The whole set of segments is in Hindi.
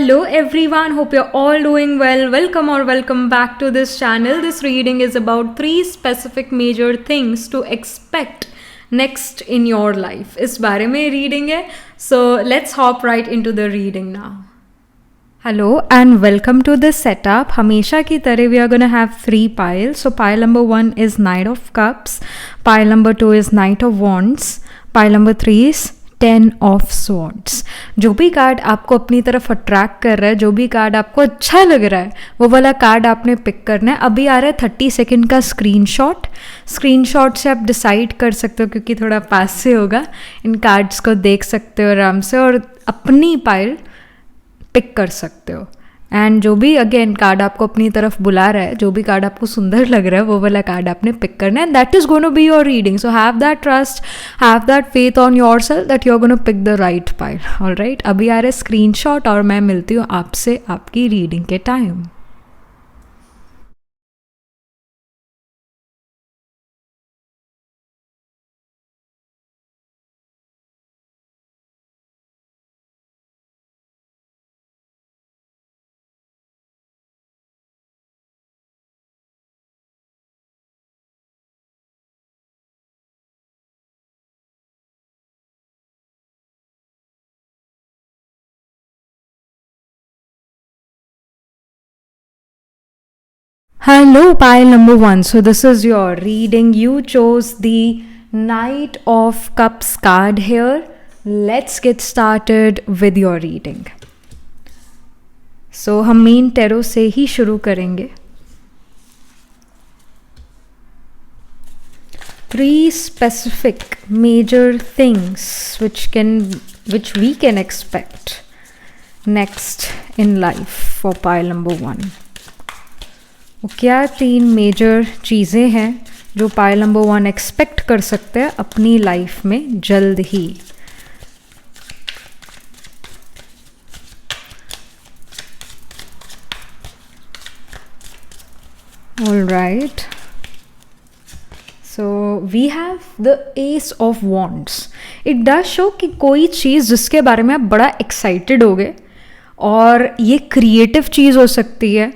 Hello everyone, hope you're all doing well. Welcome back to this channel. This reading is about 3 specific major things to expect next in your life. इस बारे में reading है. So let's hop right into the reading now. Hello and welcome to this setup. हमेशा की तरह we are going to have 3 piles. So pile number 1 is Knight of Cups. Pile number 2 is Knight of Wands. Pile number 3 is 10 of Swords. जो भी कार्ड आपको अपनी तरफ अट्रैक्ट कर रहा है, जो भी कार्ड आपको अच्छा लग रहा है, वो वाला कार्ड आपने पिक करना है. अभी आ रहा है 30 सेकेंड का स्क्रीनशॉट से आप डिसाइड कर सकते हो, क्योंकि थोड़ा पास से होगा. इन कार्ड्स को देख सकते हो आराम से और अपनी पाइल पिक कर सकते हो. एंड जो भी अगेन कार्ड आपको अपनी तरफ बुला रहा है, जो भी कार्ड आपको सुंदर लग रहा है, वो वाला कार्ड आपने पिक करना है. And that is going to be your reading. So have that trust, have that faith on yourself that you are going to pick the right pile. Alright, अभी आ रहा है स्क्रीनशॉट और मैं मिलती हूँ आपसे आपकी रीडिंग के time. Hello, pile number 1. So this is your reading. You chose the Knight of Cups card here. Let's get started with your reading. So हम मेन टैरो से ही शुरू करेंगे. 3 specific major things which we can expect next in life for pile number 1. वो क्या 3 मेजर चीज़ें हैं जो पाइल नंबर 1 एक्सपेक्ट कर सकते हैं अपनी लाइफ में जल्द ही. Alright, so we have the ace of wands. It does show कि कोई चीज़ जिसके बारे में आप बड़ा एक्साइटेड हो गए, और ये क्रिएटिव चीज़ हो सकती है.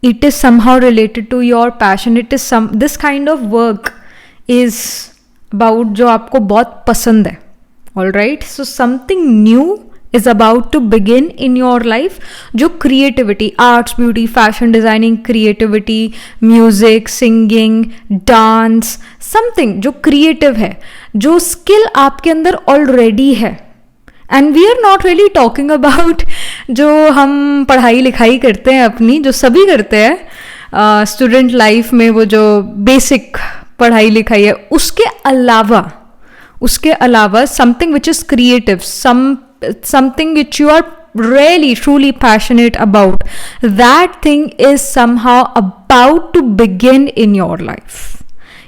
It is somehow related to your passion. It is this kind of work is about जो आपको बहुत पसंद है. All right, so something new is about to begin in your life. जो creativity, arts, beauty, fashion designing, creativity, music, singing, dance, something जो creative है, जो skill आपके अंदर already है. And we are not really talking about जो हम पढ़ाई लिखाई करते हैं अपनी, जो सभी करते हैं स्टूडेंट लाइफ में, वो जो बेसिक पढ़ाई लिखाई है, उसके अलावा something which is creative, something which you are really truly passionate about, that thing is somehow about to begin in your life.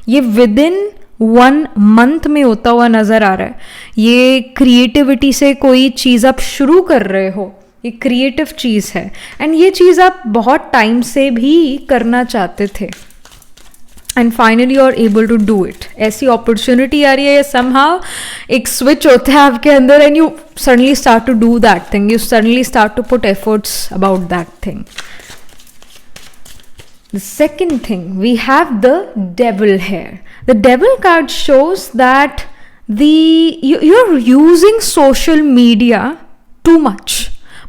ये within 1 month में होता हुआ नज़र आ रहा है. ये क्रिएटिविटी से कोई चीज़ आप शुरू कर रहे हो, ये क्रिएटिव चीज़ है. एंड ये चीज़ आप बहुत टाइम से भी करना चाहते थे, and finally you are able to do it. ऐसी अपॉर्चुनिटी आ रही है, समहाउ एक स्विच होता है आपके अंदर, and you suddenly start to do that thing, you suddenly start to put efforts about that thing. The second thing, we have the Devil here. The Devil card shows that you're using social media too much.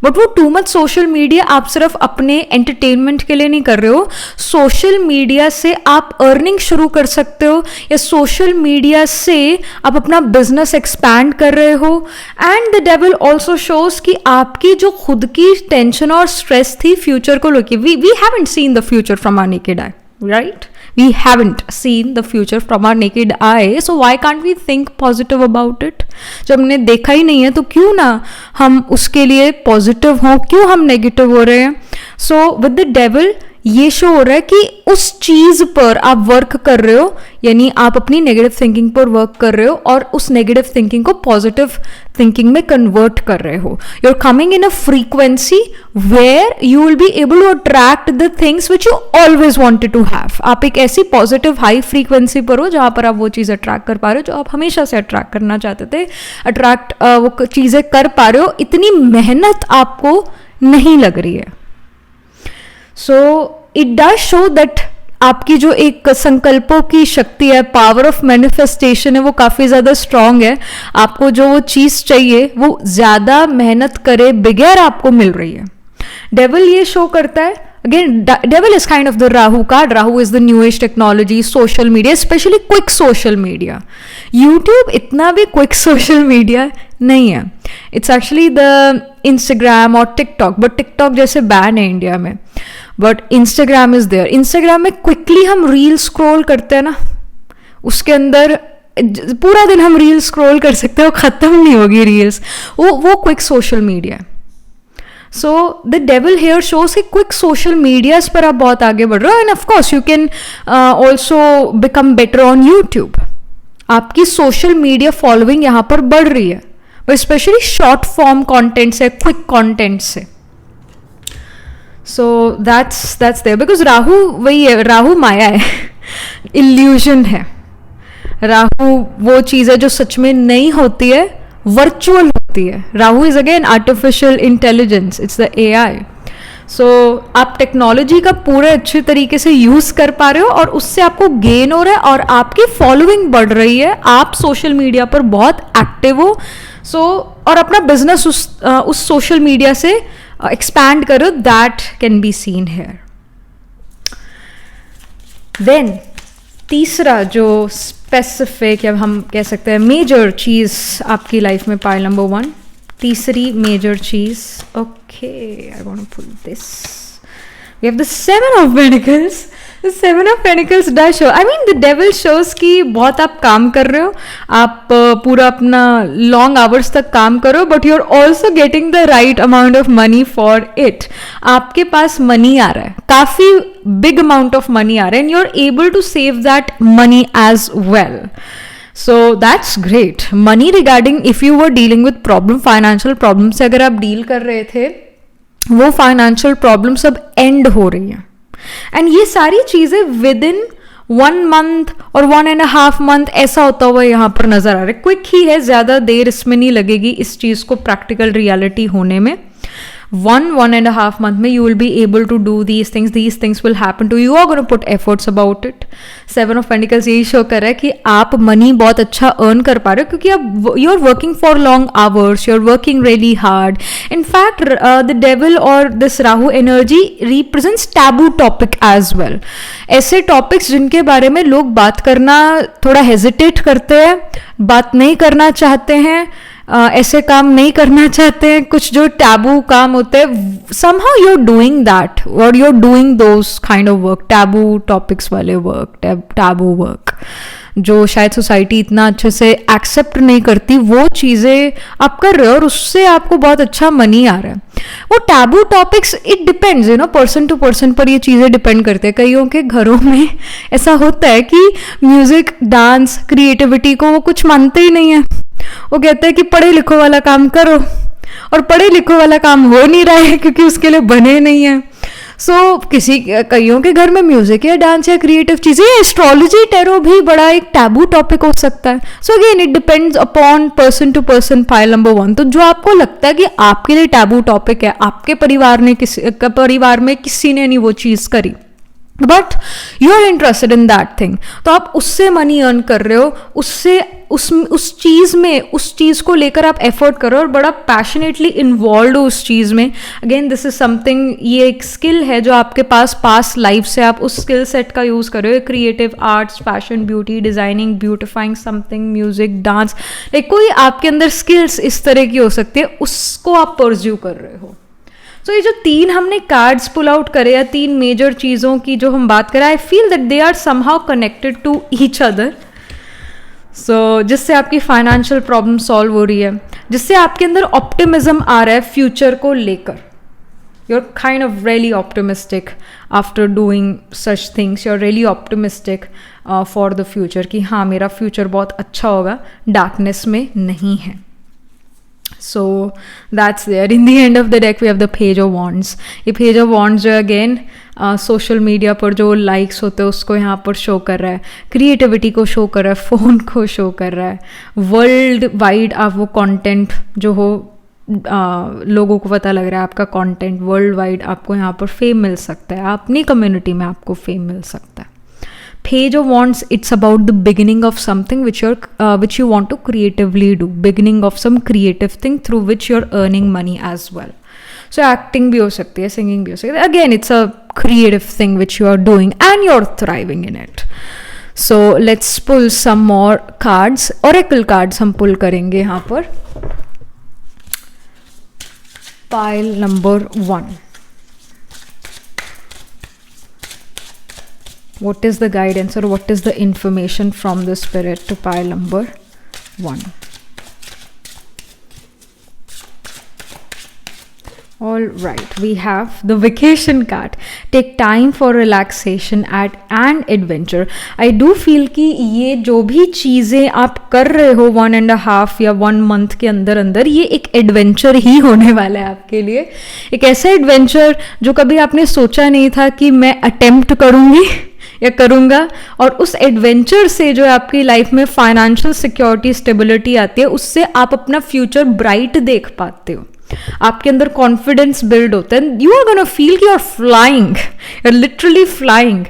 But वो टू मच सोशल मीडिया आप सिर्फ अपने एंटरटेनमेंट के लिए नहीं कर रहे हो. सोशल मीडिया से आप अर्निंग शुरू कर सकते हो, या सोशल मीडिया से आप अपना बिजनेस एक्सपैंड कर रहे हो. And the devil also shows कि आपकी जो खुद की टेंशन और स्ट्रेस थी फ्यूचर को लेकर, we haven't seen the future from our naked eye, right? We haven't seen the future from our naked eye, so why can't we think positive about it? जब हमने देखा ही नहीं है तो क्यों ना हम उसके लिए पॉजिटिव हों, क्यों हम नेगेटिव हो रहे हैं? So with the devil ये शो हो रहा है कि उस चीज़ पर आप वर्क कर रहे हो, यानी आप अपनी नेगेटिव थिंकिंग पर वर्क कर रहे हो और उस नेगेटिव थिंकिंग को पॉजिटिव थिंकिंग में कन्वर्ट कर रहे हो. You are coming in a frequency where you will be able to attract the things which you always wanted to have. आप एक ऐसी पॉजिटिव हाई फ्रीक्वेंसी पर हो जहाँ पर आप वो चीज़ अट्रैक्ट कर पा रहे हो जो आप हमेशा से अट्रैक्ट करना चाहते थे. वो चीज़ें कर पा रहे हो. इतनी मेहनत आपको नहीं लग रही है. सो इट डज शो दैट आपकी जो एक संकल्पों की शक्ति है, पावर ऑफ मैनिफेस्टेशन है, वो काफ़ी ज़्यादा स्ट्रांग है. आपको जो वो चीज़ चाहिए वो ज़्यादा मेहनत करे बगैर आपको मिल रही है. डेविल ये शो करता है, again devil is kind of the Rahu card. Rahu is the new age technology, social media, specially quick social media. YouTube इतना भी क्विक सोशल मीडिया नहीं है. इट्स एक्चुअली द इंस्टाग्राम और टिकटॉक, बट टिकटॉक जैसे बैन है इंडिया में, but Instagram is there. Instagram में क्विकली हम रील स्क्रॉल करते हैं ना, उसके अंदर पूरा दिन हम रील स्क्रॉल कर सकते हैं, वो खत्म नहीं होगी रील्स. वो क्विक सोशल मीडिया है. So the devil here shows कि क्विक सोशल मीडियाज पर आप बहुत आगे बढ़ रहे हो. And of course you can also become better on YouTube. आपकी सोशल मीडिया फॉलोइंग यहाँ पर बढ़ रही है, स्पेशली शॉर्ट फॉर्म कॉन्टेंट से, क्विक कॉन्टेंट से. So that's there because Rahu वही है, राहु माया है, इल्यूजन है. राहु वो चीज़ है जो सच में नहीं होती है, वर्चुअल होती है. Rahu is again artificial intelligence, it's the AI. सो आप टेक्नोलॉजी का पूरे अच्छे तरीके से यूज कर पा रहे हो और उससे आपको गेन हो रहा है और आपकी फॉलोइंग बढ़ रही है. आप सोशल मीडिया पर बहुत एक्टिव हो. सो और अपना बिजनेस उस सोशल मीडिया से एक्सपैंड करो. That can be seen here. Then तीसरा जो स्पेसिफिक या हम कह सकते हैं मेजर चीज़ आपकी लाइफ में, पाइल नंबर 1, तीसरी मेजर चीज़. Okay, I want to pull this. We have the 7 of pentacles. The 7 of Pentacles does show, I mean the devil shows कि बहुत आप काम कर रहे हो, आप पूरा अपना लॉन्ग आवर्स तक काम करो, but you are also getting the right amount of money for it. आपके पास मनी आ रहा है, काफ़ी बिग अमाउंट ऑफ मनी आ रहा है, and you are able to save that money as well. So that's great. Money regarding if you were dealing with problem, financial problem से अगर आप डील कर रहे थे, वो फाइनेंशियल प्रॉब्लम सब एंड हो रही हैं. एंड ये सारी चीजें विद इन 1 मंथ और 1.5 मंथ ऐसा होता हुआ यहाँ पर नजर आ रहा है. क्विक ही है, ज्यादा देर इसमें नहीं लगेगी इस चीज को प्रैक्टिकल रियलिटी होने में. 1.5 month में you will be able to do these things will happen to you. You are going to put efforts about it. 7 of Pentacles यही शो कर रहा है कि आप मनी बहुत अच्छा अर्न कर पा रहे हो क्योंकि आप you are working for long hours, you are working really hard. In fact, the devil और this Rahu energy represents taboo topic as well. ऐसे टॉपिक्स जिनके बारे में लोग बात करना थोड़ा हेजिटेट करते हैं, बात नहीं करना चाहते हैं, ऐसे काम नहीं करना चाहते हैं, कुछ जो टैबू काम होते हैं, somehow you're doing that or you're doing those kind of work, taboo topics वाले वर्क, टैबू वर्क जो शायद सोसाइटी इतना अच्छे से एक्सेप्ट नहीं करती, वो चीज़ें आप कर रहे हो और उससे आपको बहुत अच्छा मनी आ रहा है. वो taboo topics it depends, you know, person to person पर ये चीज़ें डिपेंड करते हैं. कईयों के घरों में ऐसा होता है कि म्यूजिक, डांस, क्रिएटिविटी को वो कुछ मानते ही नहीं है. वो कहते हैं कि पढ़े लिखो वाला काम करो, और पढ़े लिखो वाला काम हो नहीं रहा है क्योंकि उसके लिए बने नहीं है. कईयों के घर में म्यूजिक या डांस या क्रिएटिव चीजें, एस्ट्रोलॉजी, टैरो भी बड़ा एक टैबू टॉपिक हो सकता है. So again it depends upon person to person. Pile number 1, तो जो आपको लगता है कि आपके लिए टैबू टॉपिक है, आपके परिवार में किसी ने नहीं वो चीज करी, but you are interested in that thing, तो आप उससे मनी अर्न कर रहे हो, उससे उस चीज को लेकर आप एफर्ट करो और बड़ा पैशनेटली इन्वॉल्व हो उस चीज में. अगेन दिस इज समथिंग, ये एक स्किल है जो आपके पास लाइफ से आप उस स्किल सेट का यूज कर रहे हो. Creative arts, fashion, beauty, designing, beautifying something, music, dance, कोई आपके अंदर स्किल्स इस तरह की हो सकती है, उसको आप परस्यू कर रहे हो. तो ये जो 3 हमने कार्ड्स पुल आउट करे या 3 मेजर चीज़ों की जो हम बात करें, I feel that they are somehow connected to each other. So जिससे आपकी फाइनेंशियल प्रॉब्लम सॉल्व हो रही है, जिससे आपके अंदर ऑप्टिमिज्म आ रहा है फ्यूचर को लेकर. You are kind of really optimistic after doing such things. You are really optimistic for the future कि हाँ मेरा फ्यूचर बहुत अच्छा होगा, डार्कनेस में नहीं है. So that's there. In the end of the deck we have the Page of Wands. ये Page of Wands जो अगेन सोशल मीडिया पर जो लाइक्स होते हैं उसको यहाँ पर शो कर रहा है, क्रिएटिविटी को शो कर रहा है, फ़ोन को शो कर रहा है, वर्ल्ड वाइड आप वो कंटेंट जो हो लोगों को पता लग रहा है आपका कंटेंट वर्ल्ड वाइड, आपको यहाँ पर फेम मिल सकता है, अपनी कम्युनिटी में आपको फेम मिल सकता है. Page of Wands, it's about the beginning of something which you want to creatively do, beginning of some creative thing through which you're earning money as well. So acting भी हो सकती है, singing भी हो सकती है. Again, it's a creative thing which you are doing and you're thriving in it. So let's pull some more cards. Oracle cards हम pull करेंगे यहाँ पर. Pile number 1. What is the guidance or what is the information from the spirit to pile number 1? All right, we have the vacation card. Take time for relaxation and adventure. I do feel कि ये जो भी चीज़ें आप कर रहे हो 1.5 या 1 month के अंदर अंदर, ये एक एडवेंचर ही होने वाला है आपके लिए. एक ऐसा एडवेंचर जो कभी आपने सोचा नहीं था कि मैं अटेम्प्ट करूँगी या करूँगा, और उस एडवेंचर से जो है आपकी लाइफ में फाइनेंशियल सिक्योरिटी, स्टेबिलिटी आती है, उससे आप अपना फ्यूचर ब्राइट देख पाते हो, आपके अंदर कॉन्फिडेंस बिल्ड होता है. यू आर गोना फील कि you are flying, you are literally flying.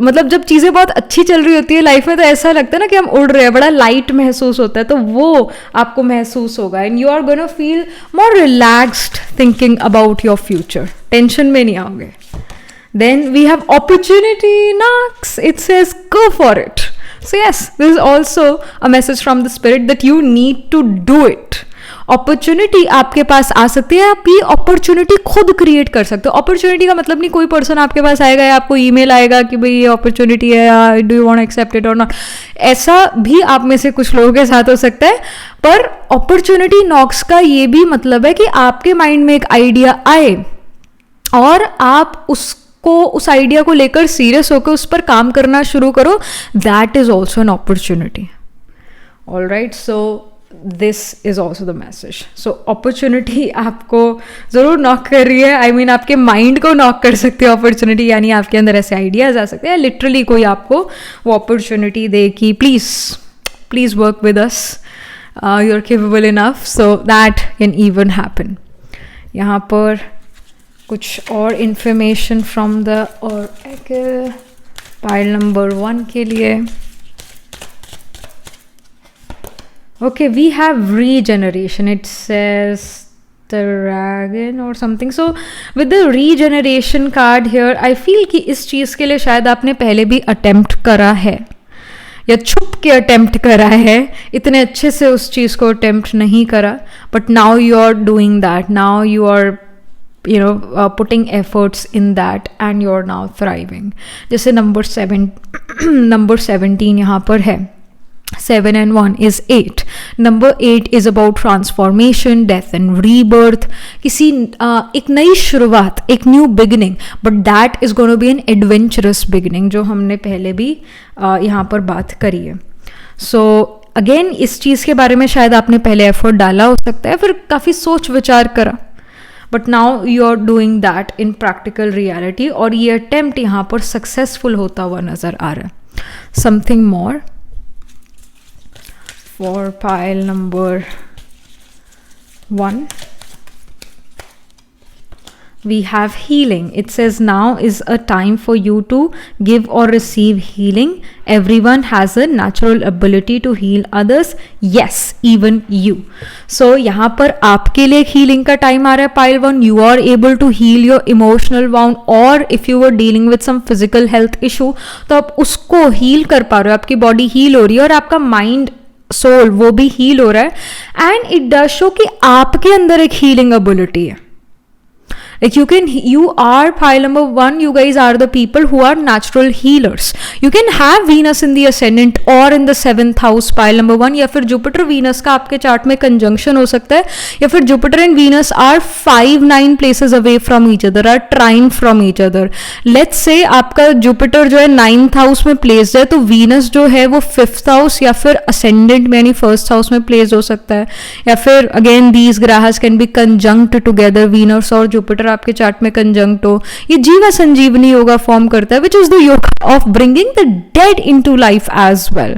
मतलब जब चीज़ें बहुत अच्छी चल रही होती है लाइफ में तो ऐसा लगता है ना कि हम उड़ रहे हैं, बड़ा लाइट महसूस होता है, तो वो आपको महसूस होगा. And you are gonna feel more relaxed thinking about your future, tension में नहीं आओगे. Then we have opportunity knocks. It says go for it. So yes, this is also a message from the spirit that you need to do it. Opportunity आपके पास आ सकती है, आप ये अपॉर्चुनिटी खुद क्रिएट कर सकते हो. अपॉर्चुनिटी का मतलब नहीं कोई पर्सन आपके पास आएगा या आपको ईमेल आएगा कि भाई ये अपॉर्चुनिटी है, do you want accept it और नॉट. ऐसा भी आप में से कुछ लोगों के साथ हो सकता है. पर अपॉर्चुनिटी नॉक्स का ये भी मतलब है कि आपके माइंड में एक आइडिया आए और आप उस आइडिया को लेकर सीरियस होकर उस पर काम करना शुरू करो. That is also an opportunity. All right, so this is also the message. So opportunity आपको ज़रूर नॉक कर रही है. आई मीन आपके माइंड को नॉक कर सकते हो अपॉर्चुनिटी, यानी आपके अंदर ऐसे आइडियाज आ सकते हैं. लिटरली कोई आपको वो अपॉर्चुनिटी दे कि please work with us, you are capable enough, so that can even happen. यहाँ पर कुछ और information from the oracle pile number 1 के लिए. Okay, we have regeneration. It says dragon or something. So with the regeneration card here, I feel कि इस चीज़ के लिए शायद आपने पहले भी अटेम्प्ट करा है या छुप के अटेम्प्ट करा है, इतने अच्छे से उस चीज़ को अटेम्प्ट नहीं करा, but now you are doing that. Now you are putting efforts in that and you're now thriving. जैसे नंबर 17 यहाँ पर है. 7 and 1 is 8. Number 8 is about transformation, death and rebirth. किसी एक नई शुरुआत, एक new beginning, but that is gonna be N adventurous beginning, जो हमने पहले भी यहाँ पर बात करी है. सो अगेन इस चीज़ के बारे में शायद आपने पहले एफर्ट डाला हो सकता है, फिर काफ़ी सोच विचार करा, but now you are doing that in practical reality, और ये अटेम्प्ट यहाँ पर सक्सेसफुल होता हुआ नजर आ रहा है. Something more for pile number 1. We have healing. It says now is a time for you to give or receive healing. Everyone has a natural ability to heal others. Yes, even you. So यहाँ पर आपके लिए healing का time आ रहा है. Pile 1, you are able to heal your emotional wound, or if you were dealing with some physical health issue, तो आप उसको heal कर पा रहे हो. आपकी body heal हो रही है और आपका mind, soul वो भी heal हो रहा है. And it does show कि आपके अंदर एक healing ability है. Like you are pile number 1, you guys are the people who are natural healers. You can have Venus in the ascendant or in the 7th house, pile number 1, या फिर Jupiter Venus का आपके चार्ट में कंजंक्शन हो सकता है, या फिर Jupiter and Venus are 5-9 places away from each other, are trine from each other. Let's say आपका Jupiter जो है 9th house में प्लेस्ड है, तो Venus जो है वो 5th house या फिर ascendant में यानी 1st house में प्लेस्ड हो सकता है, या फिर again these grahas can be conjunct together. Venus और Jupiter आपके चार्ट में कंजंक्ट हो, ये जीवा संजीवनी योगा फॉर्म करता है, which is the yoga of bringing the dead into life as well.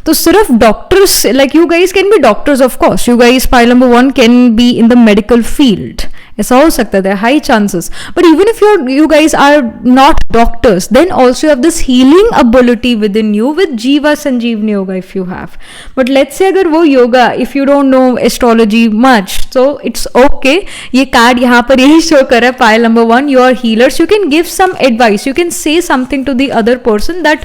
तो सिर्फ doctors, like you guys can be doctors, of course you guys pile number 1 can be in the medical field, ऐसा हो सकता है, high chances, but even if you guys are not doctors, then also you have this healing ability within you with Jiva Sanjeevani Yoga if you have. But let's say अगर वो yoga, if you don't know astrology much, so it's okay. ये card यहाँ पर यही show कर रहा है, pile number 1, you are healers, you can give some advice, you can say something to the other person that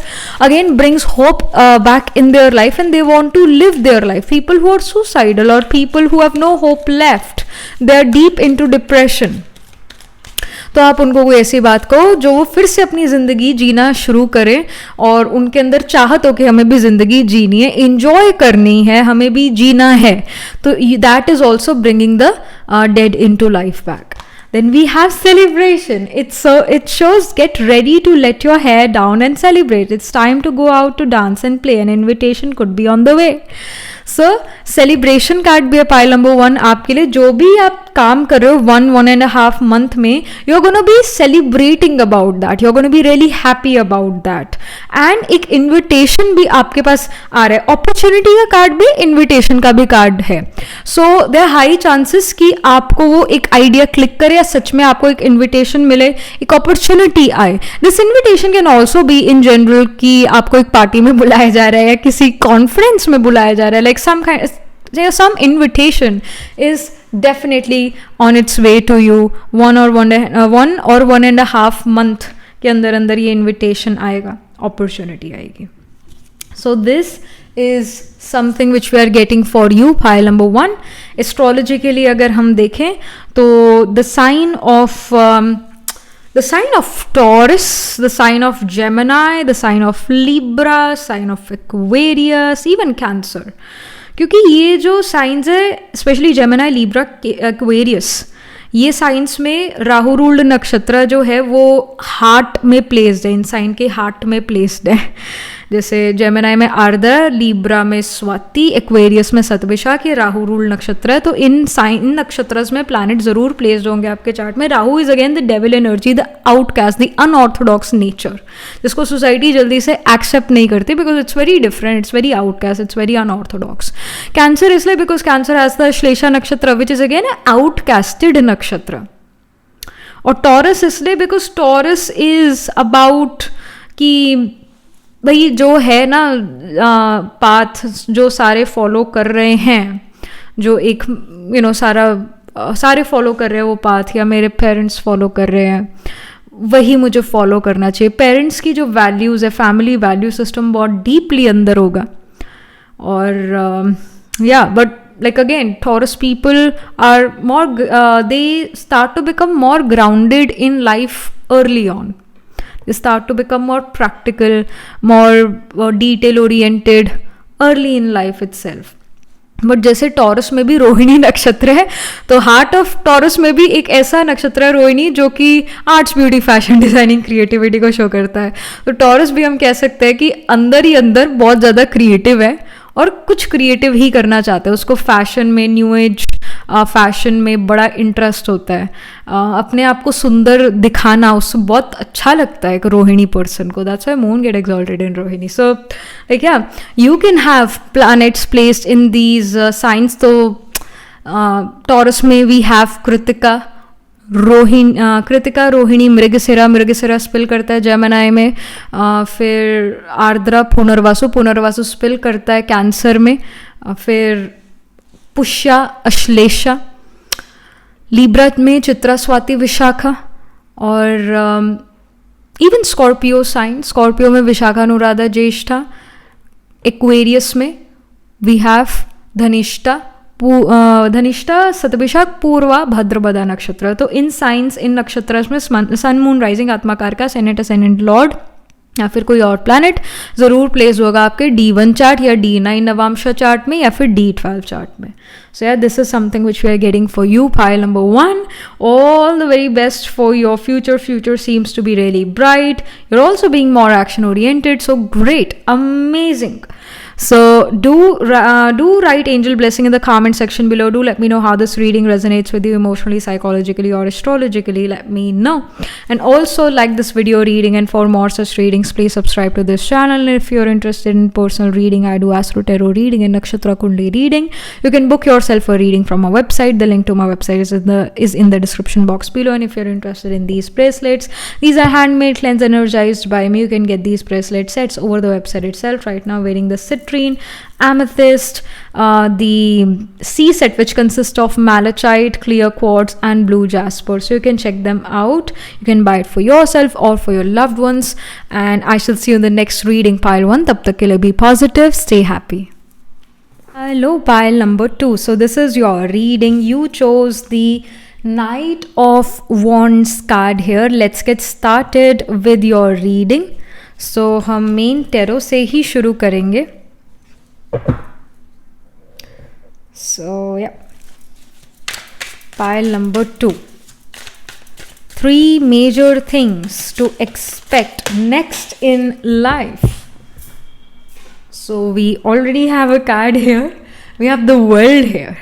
again brings hope back in their life and they want to live their life. People who are suicidal or people who have no hope left, they are deep into depression. तो आप उनको कोई ऐसी बात कहो जो वो फिर से अपनी ज़िंदगी जीना शुरू करें और उनके अंदर चाहत हो कि हमें भी ज़िंदगी जीनी है, इंजॉय करनी है, हमें भी जीना है. तो that is also bringing the dead in to life back. Then we have celebration. It shows get ready to let your hair down and celebrate. It's time to go out to dance and play. An invitation could be on the way. So celebration card भी है पाइल नंबर 1 आपके लिए. जो भी आप काम कर रहे हो 1.5 month में, you're going to be celebrating about that. You're going to be really happy about that. And एक invitation भी आपके पास आ रहा है. opportunity का कार्ड भी, invitation का भी कार्ड है. So there are high chances कि आपको वो एक आइडिया क्लिक करे या सच में आपको एक इन्विटेशन मिले, एक अपॉर्चुनिटी आए. This invitation can also be in general कि आपको एक पार्टी में बुलाया जा रहा है या किसी कॉन्फ्रेंस में बुलाया जा रहा है. Like some invitation is definitely on its way to you. 1 or 1.5 month के अंदर ये इन्विटेशन आएगा, अपॉर्चुनिटी आएगी. So this is something which we are getting for you, pile number 1. Astrology के लिए अगर हम देखें तो the sign of Taurus, the sign of Gemini, the sign of Libra, sign of Aquarius, even Cancer. क्योंकि ये जो साइंस है, स्पेशली जेमिनी, लिब्रा, एक्वेरियस, ये साइंस में राहु रूल्ड नक्षत्र जो है वो हार्ट में प्लेस्ड है, इन साइन के हार्ट में प्लेस्ड है. जैसे जेमिनी में आर्द्रा, लिब्रा में स्वाति, एक्वेरियस में सतभिषा, ये राहु रूल नक्षत्र है. तो इन नक्षत्र में प्लैनेट जरूर प्लेस्ड होंगे आपके चार्ट में. Rahu is again the devil energy, the outcast, the unorthodox nature, जिसको सोसाइटी जल्दी से एक्सेप्ट नहीं करती because it's very different, it's very outcast, it's very unorthodox. Cancer इसलिए because cancer has the Shlesha nakshatra which is again आउटकास्टेड नक्षत्र. और टॉरस इसलिए बिकॉज टॉरस इज अबाउट कि भाई जो है ना पाथ जो सारे फॉलो कर रहे हैं, जो एक सारे फॉलो कर रहे हैं वो पाथ, या मेरे पेरेंट्स फॉलो कर रहे हैं, वही मुझे फॉलो करना चाहिए. पेरेंट्स की जो वैल्यूज़ है, फैमिली वैल्यू सिस्टम बहुत डीपली अंदर होगा. और but like again Taurus people are more they start to become more grounded in life early on. They start to become more practical, more detail oriented early in life itself. But जैसे टॉरस में भी रोहिणी नक्षत्र है, तो हार्ट ऑफ टॉरस में भी एक ऐसा नक्षत्र है रोहिणी जो कि arts, beauty, fashion designing, creativity को शो करता है. तो टॉरस भी हम कह सकते हैं कि अंदर ही अंदर बहुत ज़्यादा क्रिएटिव है और कुछ क्रिएटिव ही करना चाहते हैं. उसको फैशन में, न्यू एज फैशन में बड़ा इंटरेस्ट होता है. अपने आप को सुंदर दिखाना उससे बहुत अच्छा लगता है एक रोहिणी पर्सन को. That's why moon get exalted in Rohini. So like you can have planets placed in these signs. तो टॉरस में we have Krittika, Rohini, Mrigashira spill करता है जेमिनी में. फिर आर्द्रा, पुनर्वासु स्पिल करता है कैंसर में. फिर पुष्या, अश्लेषा, लिब्रा में चित्रा, स्वाति, विशाखा. और इवन स्कॉर्पियो साइन, स्कॉर्पियो में विशाखा, अनुराधा, ज्येष्ठा. एक्वेरियस में वी हैव धनिष्ठा, सतभिषा, पूर्वा, भद्रपदा नक्षत्र. तो इन साइंस, इन नक्षत्र में सन, मून, राइजिंग, आत्माकार का, सेनेट, असेंडेंट लॉर्ड या फिर कोई और प्लैनेट ज़रूर प्लेस होगा आपके D1 चार्ट या D9 नवांश चार्ट में या फिर D12 चार्ट में. सो यार this is something which we are getting for you, pile number 1. All the very best for your future seems to be really bright. You're also being more action oriented. So great, amazing. So do write angel blessing in the comment section below. Do let me know how this reading resonates with you emotionally, psychologically, or astrologically. Let me know. And also like this video reading, and for more such readings, please subscribe to this channel. And if you're interested in personal reading, I do Astro Tarot reading and Nakshatra Kundli reading. You can book yourself a reading from my website. The link to my website is in the description box below. And if you're interested in these bracelets, these are handmade, cleansed, energized by me. You can get these bracelet sets over the website itself. Right now wearing the citrine, amethyst, the C set, which consists of malachite, clear quartz, and blue jasper. So you can check them out. You can buy it for yourself or for your loved ones. And I shall see you in the next reading, pile 1. Tab tak ke liye be positive, stay happy. Hello, pile number 2. So this is your reading. You chose the Knight of Wands card here. Let's get started with your reading. So हम मेन टेरो से ही शुरू करेंगे. So yeah, pile number 2. 3 major things to expect next in life. So we already have a card here. We have the World here.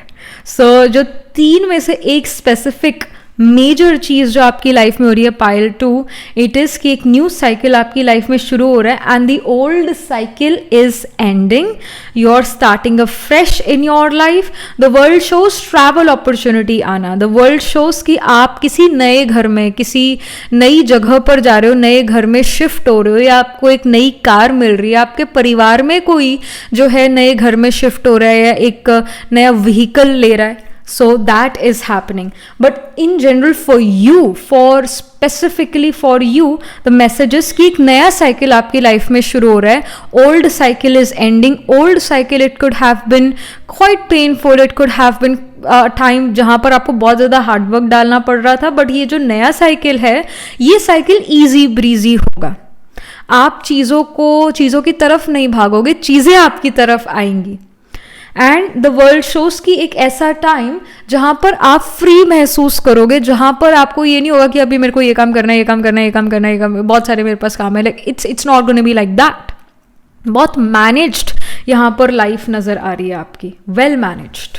So जो 3 में से एक स्पेसिफिक मेजर चीज़ जो आपकी लाइफ में हो रही है पाइल 2, इट इज़ कि एक न्यू साइकिल आपकी लाइफ में शुरू हो रहा है and the old cycle is ending. You are starting a fresh in your life. The world shows travel opportunity आना. द वर्ल्ड शोज कि आप किसी नए घर में, किसी नई जगह पर जा रहे हो, नए घर में शिफ्ट हो रहे हो, या आपको एक नई कार मिल रही है, आपके परिवार में कोई जो है नए घर में शिफ्ट हो रहा है या एक नया व्हीकल ले रहा है. So that is happening. But in general for you, specifically for you, the message is कि एक नया cycle आपकी life में शुरू हो रहा है. Old cycle is ending. Old cycle, it could have been quite painful. It could have been time जहाँ पर आपको बहुत ज़्यादा हार्डवर्क डालना पड़ रहा था. बट ये जो नया साइकिल है, ये साइकिल ईजी ब्रीजी होगा. आप चीज़ों की तरफ नहीं भागोगे, चीज़ें आपकी तरफ आएंगी. एंड द वर्ल्ड शोज की एक ऐसा टाइम जहाँ पर आप फ्री महसूस करोगे, जहाँ पर आपको ये नहीं होगा कि अभी मेरे को ये काम करना है, ये काम करना है, ये काम करना है, ये काम, बहुत सारे मेरे पास काम है. Like it's not gonna be like that. बहुत मैनेज्ड यहाँ पर लाइफ नज़र आ रही है आपकी, well managed.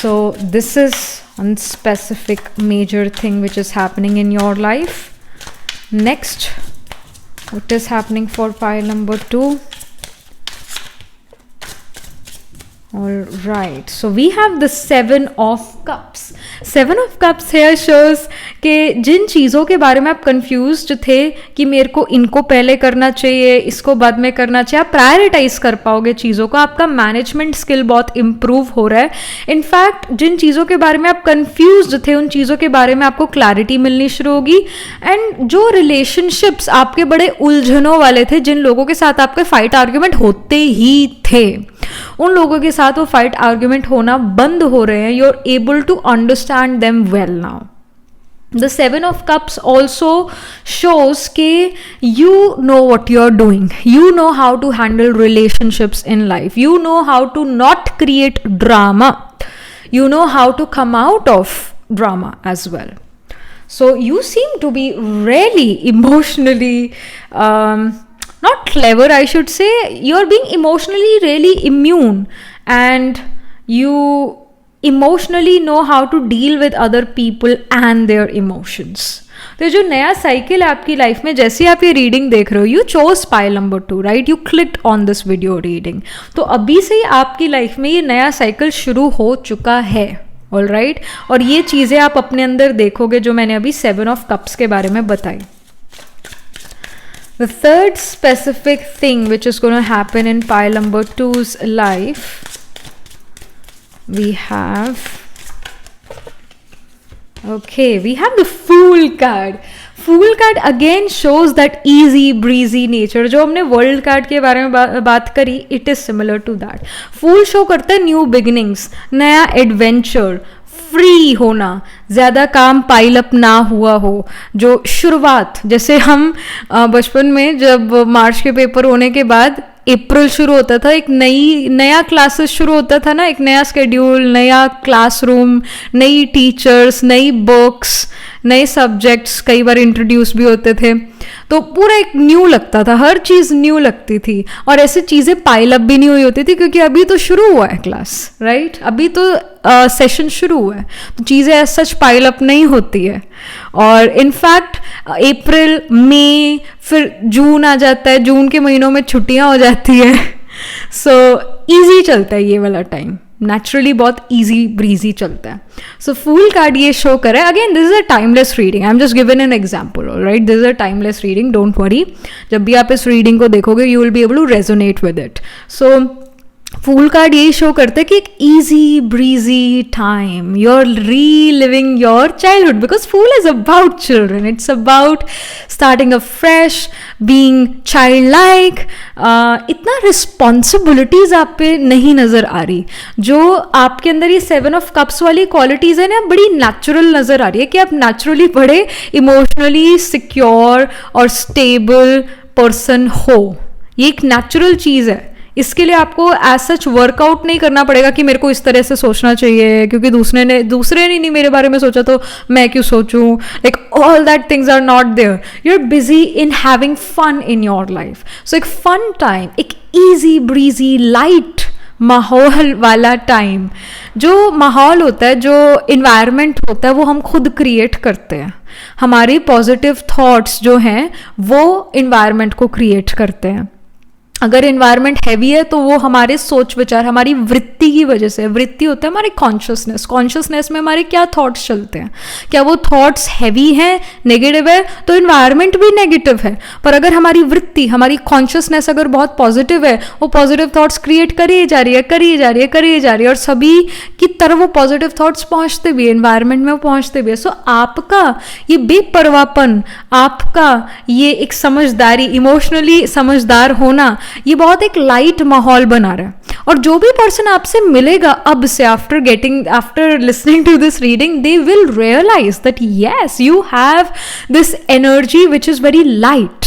So this is one specific major thing which is happening in your life. Next, what is happening for pile number 2? All right, so we have the 7 of Cups. 7 of Cups here shows कि जिन चीज़ों के बारे में आप कंफ्यूज्ड थे कि मेरे को इनको पहले करना चाहिए, इसको बाद में करना चाहिए, आप प्रायोरिटाइज कर पाओगे चीज़ों को. आपका मैनेजमेंट स्किल बहुत इम्प्रूव हो रहा है. इनफैक्ट जिन चीज़ों के बारे में आप कंफ्यूज्ड थे, उन चीज़ों के बारे में आपको क्लैरिटी मिलनी शुरू होगी. एंड जो रिलेशनशिप्स आपके बड़े उलझनों वाले थे, जिन लोगों के साथ आपके फाइट आर्ग्यूमेंट होते ही थे, उन लोगों के साथ वो फाइट आर्ग्यूमेंट होना बंद हो रहे हैं. You are able to understand them well now. The 7 of Cups also shows that you know what you are doing. You know how to handle relationships in life. You know how to not create drama. You know how to come out of drama as well. So you seem to be really emotionally not clever, I should say. You're being emotionally really immune, and you emotionally know how to deal with other people and their emotions. तो जो नया साइकिल है आपकी लाइफ में, जैसे आप ये रीडिंग देख रहे हो, you chose pile number 2, right? You clicked on this video reading. तो अभी से ही आपकी लाइफ में ये नया साइकिल शुरू हो चुका है. ऑल राइट, और ये चीज़ें आप अपने अंदर देखोगे जो मैंने अभी 7 ऑफ कप्स के बारे में बताई. The third specific thing which is going to happen in pile number 2's life, we have the Fool card. Fool card again shows that easy breezy nature. जो हमने वर्ल्ड कार्ड के बारे में बात करी, it is similar to that. Fool show करता है न्यू बिगिनिंग्स, नया एडवेंचर, फ्री होना, ज़्यादा काम पाइल अप ना हुआ हो. जो शुरुआत, जैसे हम बचपन में जब मार्च के पेपर होने के बाद अप्रैल शुरू होता था, एक नया क्लासेस शुरू होता था ना, एक नया स्केड्यूल, नया क्लासरूम, नई टीचर्स, नई बुक्स, नए सब्जेक्ट्स कई बार इंट्रोड्यूस भी होते थे. तो पूरा एक न्यू लगता था, हर चीज़ न्यू लगती थी, और ऐसे चीज़ें पाइल अप भी नहीं हुई होती थी क्योंकि अभी तो शुरू हुआ है क्लास, राइट, अभी तो सेशन शुरू हुआ है, तो चीज़ें ऐसा सच पाइल अप नहीं होती है। और इनफैक्ट अप्रैल, मई, फिर जून आ जाता है, जून के महीनों में छुट्टियां हो जाती है। सो इजी चलता है ये वाला टाइम, नेचुरली बहुत इजी ब्रीजी चलता है। सो फूल कार्ड ये शो करे, again this is a timeless reading, I am just given an example, right, this is a timeless reading, don't worry, जब भी आप इस रीडिंग को देखोगे you will be able to resonate with it. So fool card यही शो करते हैं कि एक easy breezy time, you're reliving your childhood, because Fool is about children, it's about starting afresh, being childlike। इतना रिस्पॉन्सिबिलिटीज आप पे नहीं नजर आ रही, जो आपके अंदर ये 7 ऑफ कप्स वाली क्वालिटीज है ना, बड़ी नेचुरल नजर आ रही है कि आप नेचुरली बड़े इमोशनली सिक्योर और स्टेबल पर्सन हो। ये एक नेचुरल चीज है, इसके लिए आपको एज सच वर्कआउट नहीं करना पड़ेगा कि मेरे को इस तरह से सोचना चाहिए क्योंकि दूसरे ने नहीं मेरे बारे में सोचा तो मैं क्यों सोचूं, like all that things are not there, you are busy in having fun in your life. So एक फन टाइम, एक ईजी ब्रीजी लाइट माहौल वाला टाइम, जो माहौल होता है, जो इन्वायरमेंट होता है, वो हम खुद क्रिएट करते हैं। हमारे पॉजिटिव थॉट्स जो हैं वो इन्वायरमेंट को क्रिएट करते हैं। अगर इन्वायरमेंट हैवी है तो वो हमारे सोच विचार, हमारी वृत्ति की वजह से, वृत्ति होता है हमारी कॉन्शियसनेस, कॉन्शियसनेस में हमारे क्या थॉट्स चलते हैं, क्या वो थॉट्स हैवी हैं, नेगेटिव है, तो इन्वायरमेंट भी नेगेटिव है। पर अगर हमारी वृत्ति, हमारी कॉन्शियसनेस अगर बहुत पॉजिटिव है, वो पॉजिटिव थॉट्स क्रिएट करी जा रही है और सभी की तरफ वो पॉजिटिव थॉट्स पहुंचते भी है, इन्वायरमेंट में वो पहुंचते भी है। सो आपका ये बेपरवाहपन, आपका ये एक समझदारी, इमोशनली समझदार होना, ये बहुत एक लाइट माहौल बना रहा है। और जो भी पर्सन आपसे मिलेगा अब से, after listening to this reading, they will realise that yes you have this energy which is very light.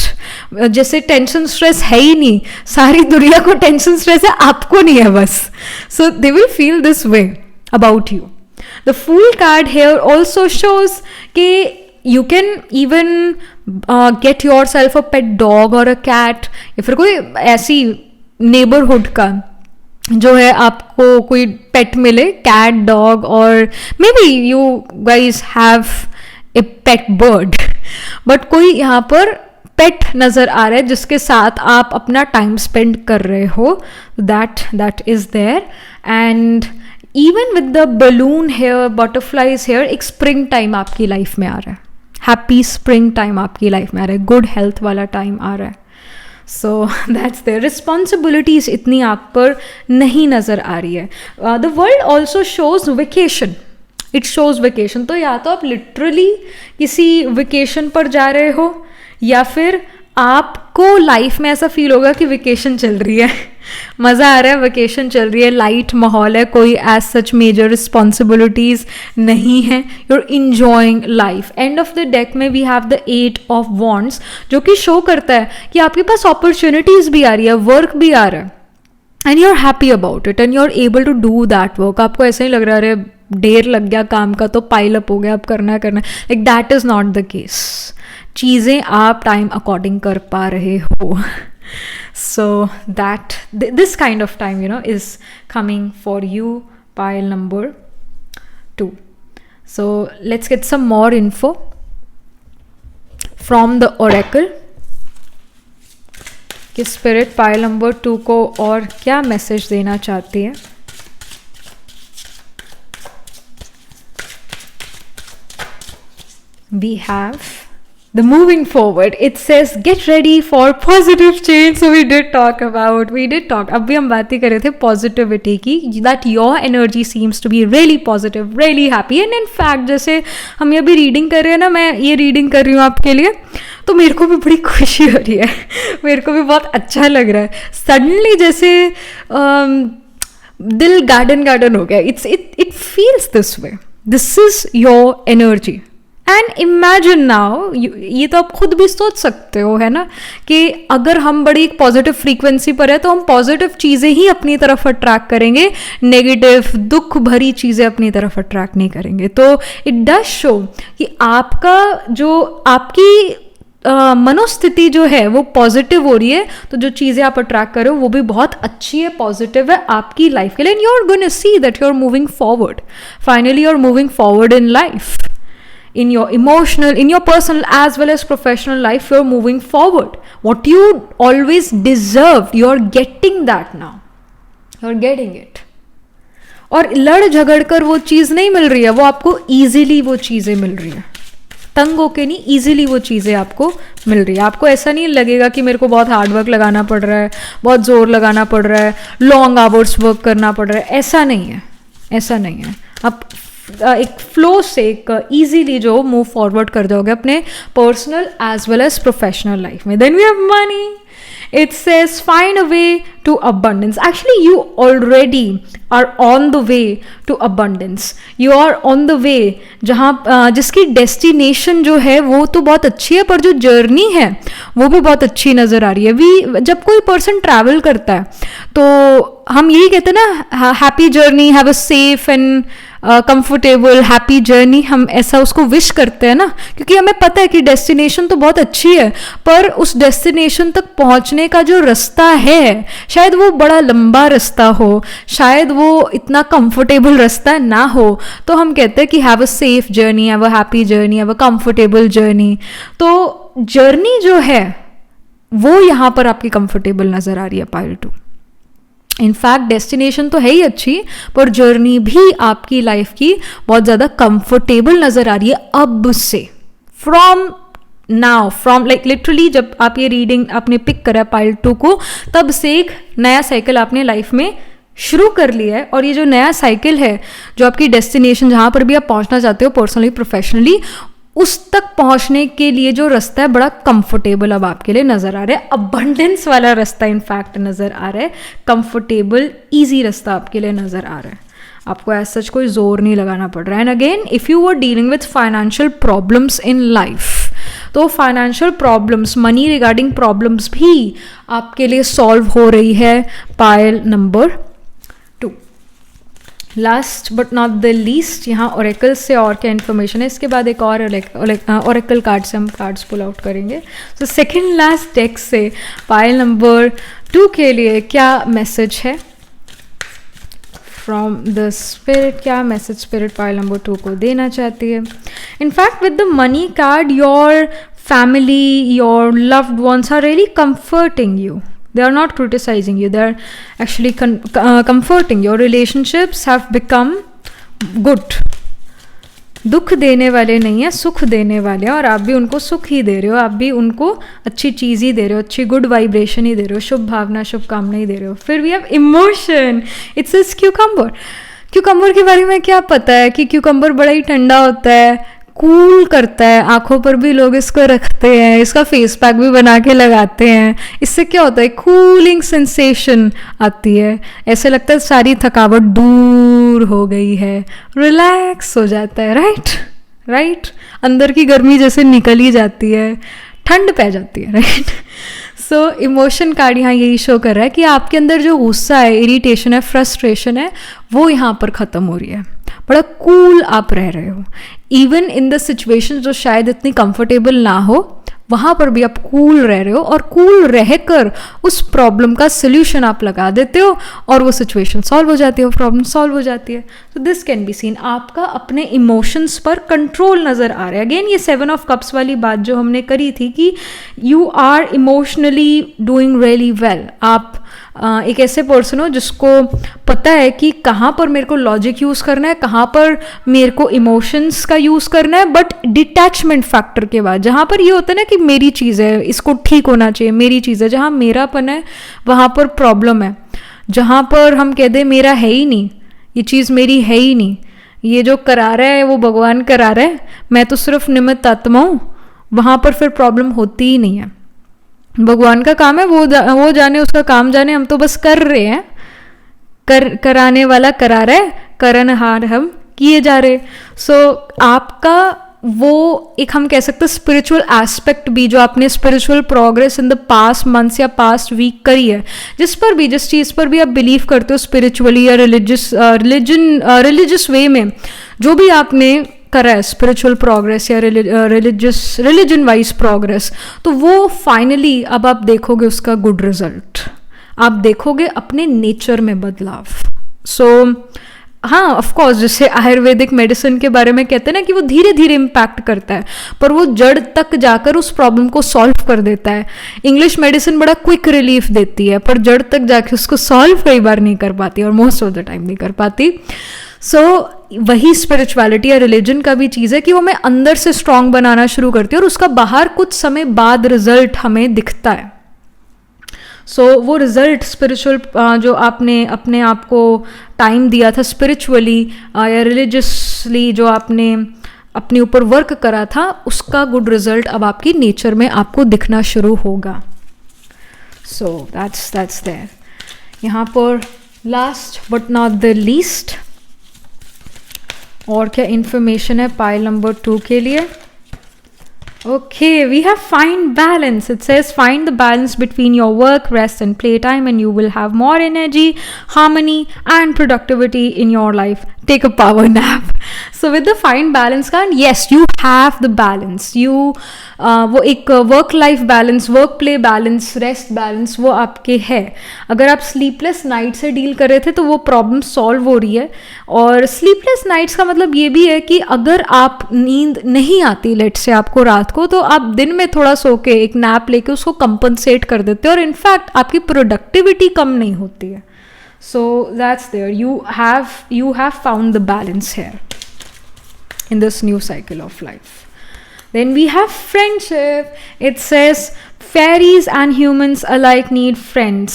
जैसे टेंशन स्ट्रेस है ही नहीं, सारी दुनिया को टेंशन स्ट्रेस है, आपको नहीं है बस। So they will feel this way about you. The fool card here also shows कि you can even get yourself a pet dog or a cat, या फिर कोई ऐसी नेबरहुड का जो है आपको कोई पेट मिले, कैट, डॉग, और may be you guys have a pet bird, but कोई यहाँ पर पेट नजर आ रहा है जिसके साथ आप अपना टाइम स्पेंड कर रहे हो, that is there. And even with the balloon here, butterflies here, एक स्प्रिंग टाइम आपकी लाइफ में आ रहा है, हैप्पी स्प्रिंग टाइम आपकी लाइफ में आ रहा है, गुड हेल्थ वाला टाइम आ रहा है। So that's there. रिस्पॉन्सिबिलिटीज इतनी आप पर नहीं नजर आ रही है। The world also shows vacation, it shows vacation. तो या तो आप लिटरली किसी वेकेशन पर जा रहे हो, या फिर आपको लाइफ में ऐसा फील होगा कि वेकेशन चल रही है, मज़ा आ रहा है, वेकेशन चल रही है, लाइट माहौल है, कोई एज सच मेजर रिस्पॉन्सिबिलिटीज नहीं है, you are enjoying life. End of the deck में we have the 8 of wands, जो कि शो करता है कि आपके पास अपॉर्चुनिटीज भी आ रही है, वर्क भी आ रहा है, and you are happy about it, and you are able to do that work. आपको ऐसा ही लग रहा है ढेर लग गया काम का तो पाइल अप हो गया, अब करना है, like that is not the case. चीज़ें आप टाइम अकॉर्डिंग कर पा रहे हो। So this kind of time, is coming for you, pile number 2. So let's get some more info from the oracle कि spirit pile number 2 को और क्या मैसेज देना चाहती है। We have the moving forward. It says get ready for positive change. So we did talk, अब भी हम बात ही कर रहे थे पॉजिटिविटी की, that your energy seems to be really positive, really happy, and in fact जैसे हम ये भी रीडिंग कर रहे हैं ना, मैं ये रीडिंग कर रही हूँ आपके लिए, तो मेरे को भी बड़ी खुशी हो रही है, मेरे को भी बहुत अच्छा लग रहा है। सडनली जैसे दिल गार्डन हो गया, it feels this way, this is your energy. And imagine now, ये तो आप खुद भी सोच सकते हो, है ना, कि अगर हम बड़ी एक पॉजिटिव फ्रीक्वेंसी पर है तो हम पॉजिटिव चीज़ें ही अपनी तरफ अट्रैक्ट करेंगे, नेगेटिव दुख भरी चीज़ें अपनी तरफ अट्रैक्ट नहीं करेंगे। तो इट डज शो कि आपका जो आपकी मनोस्थिति जो है वो पॉजिटिव हो रही है, तो जो चीज़ें आप अट्रैक्ट कर रहे हो वो भी बहुत अच्छी है, पॉजिटिव है आपकी लाइफ के लिए, and you are gonna see that you are moving forward. Finally you are moving forward in life, in your emotional, in your personal as well as professional life. You're moving forward. What you always deserved, you're getting that now. You're getting it. और लड़ झगड़ कर वो चीज़ नहीं मिल रही है, वो आपको easily वो चीज़ें मिल रही है, तंग होके नहीं, easily वो चीज़ें आपको मिल रही है. आपको ऐसा नहीं लगेगा कि मेरे को बहुत हार्ड वर्क लगाना पड़ रहा है, बहुत जोर लगाना पड़ रहा है, लॉन्ग आवर्स वर्क करना पड़ रहा है. ऐसा नहीं है, ऐसा नहीं है. आप एक फ्लो से एक इजीली जो मूव फॉरवर्ड कर जाओगे अपने personal as well as professional life में. Then we have money. It says find a way to abundance. Actually, you already are on the way to abundance. You are on the way जहाँ जिसकी डेस्टिनेशन जो है वो तो बहुत अच्छी है, पर जो जर्नी है वो भी बहुत अच्छी नज़र आ रही है. जब कोई पर्सन ट्रैवल करता है तो हम यही कहते हैं ना, happy journey, have a safe and comfortable happy journey. हम ऐसा उसको विश करते हैं ना, क्योंकि हमें पता है कि डेस्टिनेशन तो बहुत अच्छी है, पर उस डेस्टिनेशन तक पहुंचने का जो रास्ता है शायद वो बड़ा लंबा रास्ता हो, शायद वो इतना कंफर्टेबल रास्ता ना हो. तो हम कहते हैं कि have a safe journey, have a happy journey, have a comfortable journey. तो जर्नी जो है वो यहाँ पर आपकी कंफर्टेबल नज़र आ रही है पाइल 2. इनफैक्ट डेस्टिनेशन तो है ही अच्छी, पर जर्नी भी आपकी लाइफ की बहुत ज़्यादा कंफर्टेबल नज़र आ रही है अब से, from now, from like literally जब आप ये रीडिंग आपने पिक करा पाइल 2 को, तब से एक नया साइकिल आपने लाइफ में शुरू कर लिया है. और ये जो नया साइकिल है, जो आपकी डेस्टिनेशन जहाँ पर भी आप पहुँचना चाहते हो पर्सनली प्रोफेशनली, उस तक पहुंचने के लिए जो रास्ता है बड़ा कंफर्टेबल अब आपके लिए नज़र आ रहा है. अबंडेंस वाला रास्ता इनफैक्ट नज़र आ रहा है, कंफर्टेबल ईजी रास्ता आपके लिए नज़र आ रहा है. आपको ऐसा सच कोई जोर नहीं लगाना पड़ रहा है. And again if you were dealing with financial problems in life, तो financial problems, money regarding problems भी आपके लिए सॉल्व हो रही है pile number 2. Last but not the least, यहाँ ओरेकल से और क्या इन्फॉर्मेशन है, इसके बाद एक और ओरेकल कार्ड से हम कार्ड्स पुल आउट करेंगे. सो सेकेंड लास्ट डेक से पाइल नंबर 2 के लिए क्या मैसेज है फ्रॉम द स्पिरिट, क्या मैसेज स्पिरिट पाइल नंबर 2 को देना चाहती है. In fact with the money card, your family, your loved ones are really comforting you. They are not criticizing you. They are actually comforting. Your relationships have become good. दुख देने वाले नहीं है, सुख देने वाले हैं, और आप भी उनको सुख ही दे रहे हो, आप भी उनको अच्छी चीज़ ही दे रहे हो, अच्छी गुड वाइब्रेशन ही दे रहे हो, शुभ भावना, शुभकामना ही दे रहे हो. फिर भी आप emotion, it's is cucumber. Cucumber के बारे में क्या पता है कि क्यूकम्बर बड़ा ही ठंडा होता है, कूल करता है, आंखों पर भी लोग इसको रखते हैं, इसका फेस पैक भी बना के लगाते हैं. इससे क्या होता है, कूलिंग सेंसेशन आती है, ऐसे लगता है सारी थकावट दूर हो गई है, रिलैक्स हो जाता है. राइट, अंदर की गर्मी जैसे निकल ही जाती है, ठंड पै जाती है. राइट. सो इमोशन कार्ड यहाँ यही शो कर रहा है कि आपके अंदर जो गुस्सा है, इरिटेशन है, फ्रस्ट्रेशन है, वो यहाँ पर ख़त्म हो रही है. बड़ा कूल आप रह रहे हो, इवन इन द सिचुएशन जो शायद इतनी कंफर्टेबल ना हो, वहाँ पर भी आप कूल रह रहे हो, और कूल रहकर उस प्रॉब्लम का सोल्यूशन आप लगा देते हो, और वो सिचुएशन सॉल्व हो जाती है, वो प्रॉब्लम सॉल्व हो जाती है. तो दिस कैन बी सीन, आपका अपने इमोशंस पर कंट्रोल नज़र आ रहा है. अगेन ये 7 ऑफ कप्स वाली बात जो हमने करी थी कि you are emotionally doing really well. आप एक ऐसे पर्सन हो जिसको पता है कि कहाँ पर मेरे को लॉजिक यूज़ करना है, कहाँ पर मेरे को इमोशंस का यूज़ करना है, बट डिटैचमेंट फैक्टर के बाद, जहाँ पर ये होता है ना कि मेरी चीज़ है, इसको ठीक होना चाहिए, मेरी चीज़ है, जहाँ मेरापन है वहाँ पर प्रॉब्लम है. जहाँ पर हम कह दें मेरा है ही नहीं, ये चीज़ मेरी है ही नहीं, ये जो करा रहा है वो भगवान करा रहा है, मैं तो सिर्फ निमित्त आत्मा हूँ, वहाँ पर फिर प्रॉब्लम होती ही नहीं है. भगवान का काम है, वो जाने, उसका काम जाने, हम तो बस कर रहे हैं, कराने वाला करा रहा है, करनहार हम किए जा रहे. सो आपका वो एक हम कह सकते हैं स्पिरिचुअल एस्पेक्ट भी, जो आपने spiritual progress in the past months या पास्ट वीक करी है, जिस चीज़ पर भी आप बिलीव करते हो स्पिरिचुअली या रिलीजियस वे में, जो भी आपने करा है स्पिरिचुअल प्रोग्रेस या रिलीजन वाइज प्रोग्रेस, तो वो फाइनली अब आप देखोगे उसका गुड रिजल्ट, आप देखोगे अपने नेचर में बदलाव. सो हाँ, ऑफ कोर्स, जैसे आयुर्वेदिक मेडिसिन के बारे में कहते हैं ना कि वो धीरे धीरे इम्पैक्ट करता है, पर वो जड़ तक जाकर उस प्रॉब्लम को सॉल्व कर देता है. इंग्लिश मेडिसिन बड़ा क्विक रिलीफ देती है, पर जड़ तक जाके उसको सॉल्व कई बार नहीं कर पाती, और मोस्ट ऑफ द टाइम नहीं कर पाती. सो वही स्पिरिचुअलिटी या रिलीजन का भी चीज़ है कि वो हमें अंदर से स्ट्रांग बनाना शुरू करती है, और उसका बाहर कुछ समय बाद रिजल्ट हमें दिखता है. सो वो रिजल्ट स्पिरिचुअल जो आपने अपने आप को टाइम दिया था स्पिरिचुअली या रिलीजियसली, जो आपने अपने ऊपर वर्क करा था, उसका गुड रिजल्ट अब आपकी नेचर में आपको दिखना शुरू होगा. So that's there. यहाँ पर last but not the least और क्या इंफॉर्मेशन है पाइल नंबर 2 के लिए. Okay, we have find balance. It says find the balance between your work, rest and playtime, and you will have more energy, harmony and productivity in your life. Take a power nap. So with the find balance card, yes, you have the balance. You वो एक work life balance, work play balance, rest balance वो आपके है. अगर आप स्लीपलेस नाइट से डील कर रहे थे तो वो प्रॉब्लम सॉल्व हो रही है. और स्लीपलेस नाइट्स का मतलब ये भी है कि अगर आप नींद नहीं आती लेट से आपको रात को, तो आप दिन में थोड़ा सो के एक नैप लेके उसको कंपनसेट कर देते हो, और इनफैक्ट आपकी प्रोडक्टिविटी कम नहीं होती है. So that's there. You have found the balance here in this new cycle of life. Then we have friendship. It says fairies and humans alike need friends.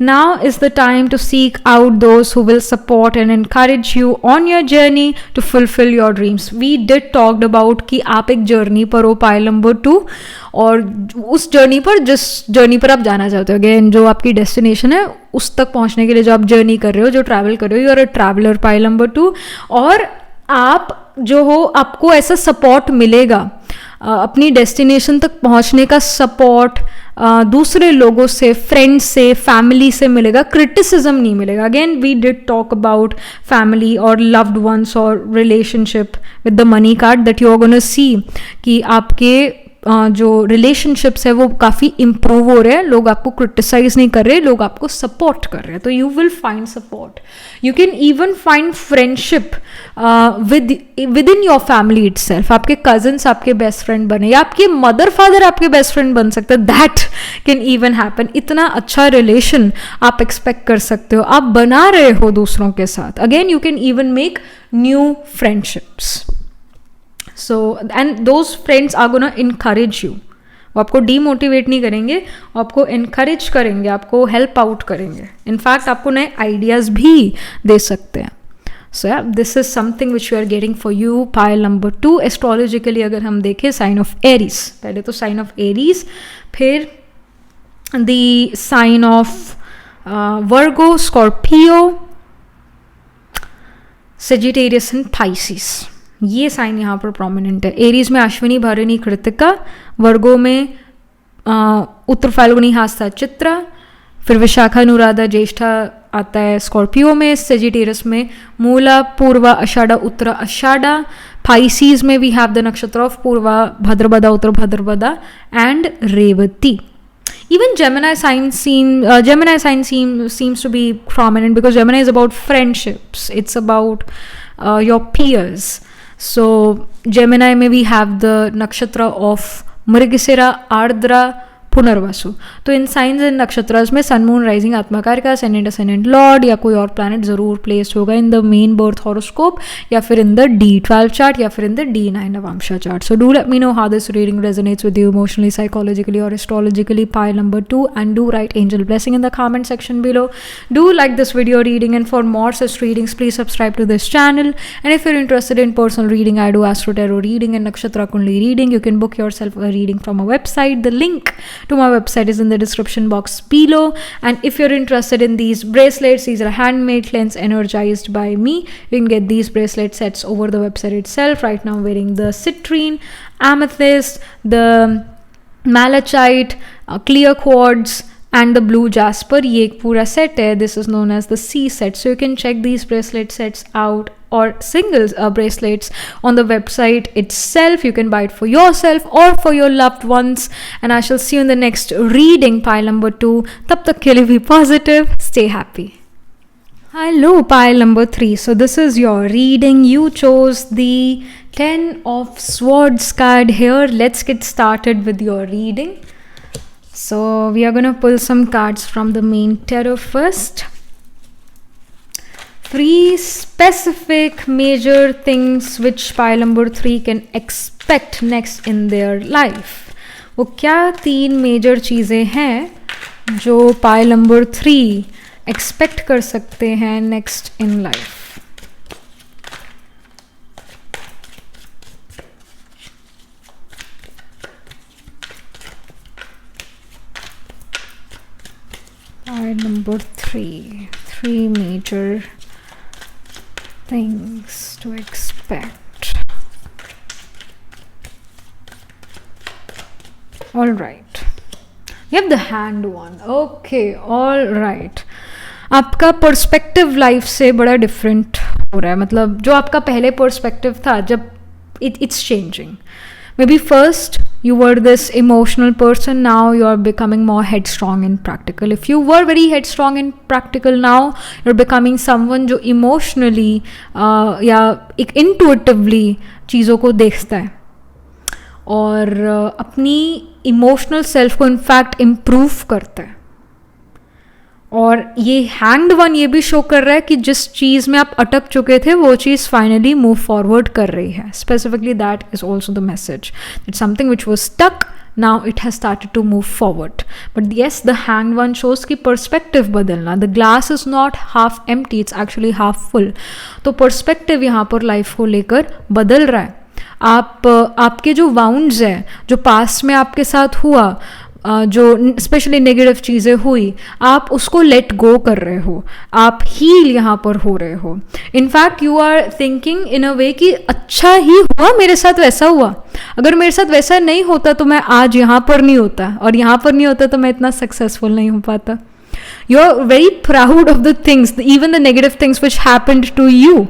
Now is the time to seek out those who will support and encourage you on your journey to fulfill your dreams. We did talked about कि आप एक जर्नी पर हो, पाइल नंबर 2, और उस जर्नी पर, जिस जर्नी पर आप जाना चाहते हो, अगेन जो आपकी डेस्टिनेशन है उस तक पहुंचने के लिए जो आप जर्नी कर रहे हो, जो ट्रैवल कर रहे हो, you are a traveller, pile number 2. और आप जो हो, आपको ऐसा सपोर्ट मिलेगा अपनी डेस्टिनेशन तक पहुंचने का सपोर्ट दूसरे लोगों से, फ्रेंड्स से, फैमिली से मिलेगा. क्रिटिसिज्म नहीं मिलेगा. Again we did talk about family और लव्ड वंस और relationship with the money card, that you are gonna see कि आपके जो रिलेशनशिप्स है वो काफ़ी इम्प्रूव हो रहे हैं. लोग आपको क्रिटिसाइज नहीं कर रहे, लोग आपको सपोर्ट कर रहे हैं. तो you will find support. You can even find friendship with in your family itself. आपके कजन्स आपके बेस्ट फ्रेंड बने, या आपके मदर फादर आपके बेस्ट फ्रेंड बन सकते हैं. That can even happen. इतना अच्छा रिलेशन आप एक्सपेक्ट कर सकते हो, आप बना रहे हो दूसरों के साथ. Again you can even make new friendships. So and those friends are gonna encourage you. वो आपको डीमोटिवेट नहीं करेंगे, वो आपको encourage करेंगे, आपको हेल्प आउट करेंगे. इनफैक्ट आपको नए आइडियाज़ भी दे सकते हैं. So yeah this is something which you are getting for you. Pile number 2 astrologically अगर हम देखें, साइन ऑफ एरीज. पहले तो साइन ऑफ एरीज, फिर the sign of Virgo, Scorpio, Sagittarius and Pisces. ये साइन यहाँ पर प्रोमिनेंट है. एरीज में अश्विनी, भरणी, कृतिका. वर्गो में उत्तर फाल्गुनी, हास्ता, चित्रा. फिर विशाखा, अनुराधा, ज्येष्ठा आता है स्कॉर्पियो में. सेजिटेरियस में मूला, पूर्वा, आषाढ़ा, उत्तरा, आषाढ़ा. पाइसीज में we have the nakshatra of Purva, Bhadrapada, Uttara Bhadrapada and Revati. Even Gemini sign seems to be prominent because Gemini is about friendships. It's about your peers. So Gemini में we have the nakshatra of Mrigasira, Ardra, Punarvasu. तो इन साइंस एंड नक्षत्रास में सन, मून, राइजिंग, आत्मकार का असेंडेंट लॉर्ड या कोई और प्लैनेट जरूर प्लेस होगा in the main birth horoscope, या फिर इन द D12 चार्ट, या फिर in the D9 Navamsha chart. So do let me know how this reading resonates with you emotionally, psychologically और astrologically. Pile number 2, and do write angel blessing in the comment section below. Do like this video reading, and for more such readings please subscribe to this channel. And if you're interested in personal reading, I do astro tarot reading and nakshatra kundli reading. You can book yourself a reading from a website. The link to my website is in the description box below. And if you're interested in these bracelets, these are handmade, cleansed, energized by me. You can get these bracelet sets over the website itself. Right now I'm wearing the citrine, amethyst, the malachite, clear quartz, and the blue jasper, ये एक पूरा set है. This is known as the C set. So you can check these bracelet sets out or singles bracelets on the website itself. You can buy it for yourself or for your loved ones. And I shall see you in the next reading, pile number 2. Tab tak ke liye be positive, stay happy. Hello, pile number 3. So this is your reading. You chose the 10 of Swords card here. Let's get started with your reading. So we are going to pull some cards from the main tarot first. 3 specific major things which pile number 3 can expect next in their life. वो क्या 3 मेजर चीज़ें हैं जो पाइल नंबर 3 एक्सपेक्ट कर सकते हैं next in life. Pile number 3 major things to expect. All right, you have the Hanged one. Okay, all right. आपका पर्सपेक्टिव लाइफ से बड़ा डिफरेंट हो रहा है. मतलब जो आपका पहले पर्सपेक्टिव था, जब it's changing. Maybe first you were this emotional person, now you are becoming more headstrong and practical. If you were very headstrong and practical, now you're becoming someone जो emotionally या एक intuitively चीज़ों को देखता है और अपनी emotional self को इनफैक्ट improve करता है. और ये हैंग्ड वन ये भी शो कर रहा है कि जिस चीज़ में आप अटक चुके थे वो चीज़ फाइनली मूव फॉरवर्ड कर रही है. Specifically that is also the message that something which was stuck, now it has started to move forward. But yes, the hanged one shows की पर्सपेक्टिव बदलना. The glass is not half empty, it's actually half full. तो पर्सपेक्टिव यहाँ पर लाइफ को लेकर बदल रहा है. आपके जो वाउंड्स हैं, जो पास्ट में आपके साथ हुआ, जो स्पेशली नेगेटिव चीज़ें हुई, आप उसको लेट गो कर रहे हो. आप हील यहाँ पर हो रहे हो. In fact you are thinking in a way कि अच्छा ही हुआ मेरे साथ वैसा हुआ. अगर मेरे साथ वैसा नहीं होता तो मैं आज यहाँ पर नहीं होता, और यहाँ पर नहीं होता तो मैं इतना सक्सेसफुल नहीं हो पाता. You are very proud of the things, even the negative things which happened to you.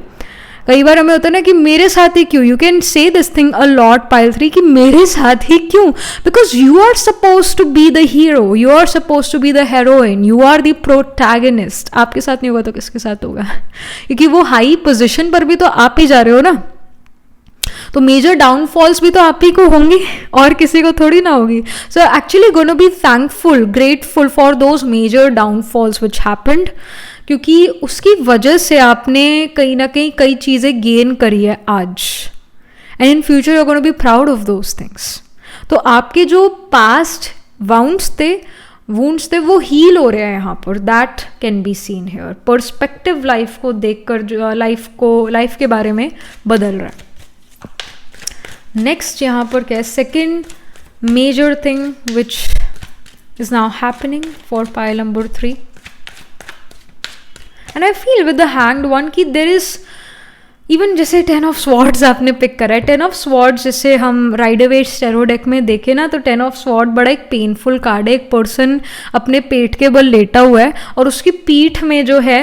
कई बार हमें होता है ना कि मेरे साथ ही क्यों. You can say this thing a lot pile 3 कि मेरे साथ ही क्यों. Because you are suppose to be the hero, you are suppose to be the heroine, you are the protagonist. आपके साथ नहीं होगा तो किसके साथ होगा? क्योंकि वो हाई पोजिशन पर भी तो आप ही जा रहे हो ना. तो मेजर डाउनफॉल्स भी तो आप ही को होंगी और किसी को थोड़ी ना होगी. So actually gonna be thankful, grateful for those major downfalls which happened, क्योंकि उसकी वजह से आपने कहीं ना कहीं कई चीज़ें गेन करी है आज. And in future you are gonna be proud of those things. तो आपके जो पास्ट वुंड्स थे वो हील हो रहे हैं यहाँ पर. That can be seen hair. Perspective life को देखकर जो लाइफ के बारे में बदल रहा है. नेक्स्ट यहाँ पर क्या है? Second major thing which is now happening for pile number 3. And I feel with the hanged one कि देर इज इवन जैसे 10 ऑफ स्वॉर्ड्स आपने पिक करा है. 10 ऑफ स्वॉर्ड्स जैसे हम राइडर वेट टैरो डेक में देखे ना, तो 10 ऑफ स्वॉर्ड बड़ा एक पेनफुल कार्ड है. एक पर्सन अपने पेट के बल लेटा हुआ है और उसकी पीठ में जो है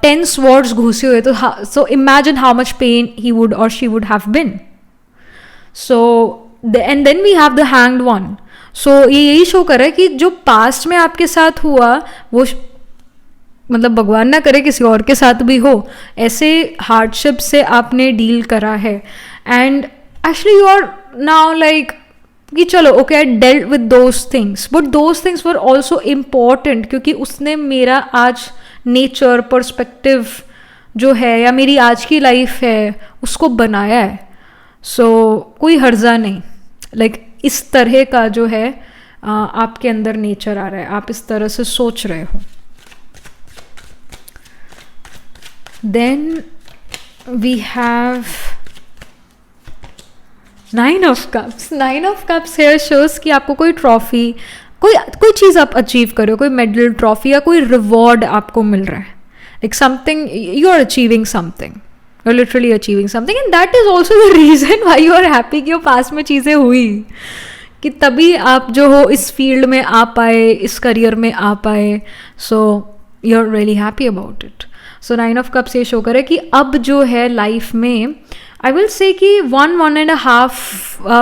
10 स्वॉर्ड्स घुसे हुए. तो so imagine how much pain he would or she would have been. So and then we have the hanged one. सो ये यही शो कर रहा है कि जो पास्ट में आपके साथ हुआ वो मतलब भगवान ना करे किसी और के साथ भी हो, ऐसे हार्डशिप से आपने डील करा है. And actually you are now like कि चलो okay I dealt with those things, but those things were also important, क्योंकि उसने मेरा आज नेचर पर्सपेक्टिव जो है या मेरी आज की लाइफ है उसको बनाया है. सो कोई हर्जा नहीं. लाइक इस तरह का जो है आपके अंदर नेचर आ रहा है, आप इस तरह से सोच रहे हो. Then we have 9 of Cups. 9 of Cups here shows कि आपको कोई ट्रॉफी, कोई चीज़ आप अचीव करो, कोई मेडल, ट्रॉफी या कोई रिवॉर्ड आपको मिल रहा है. Like something, you are achieving something. You're literally achieving something, and that is also the reason why you are happy कि वो पास में चीज़ें हुई. कि तभी आप जो हो इस फील्ड में आ पाए, इस करियर में आ पाए. So you are really happy about it. So 9 of cups ये शो करे कि अब जो है लाइफ में आई विल से कि 1.5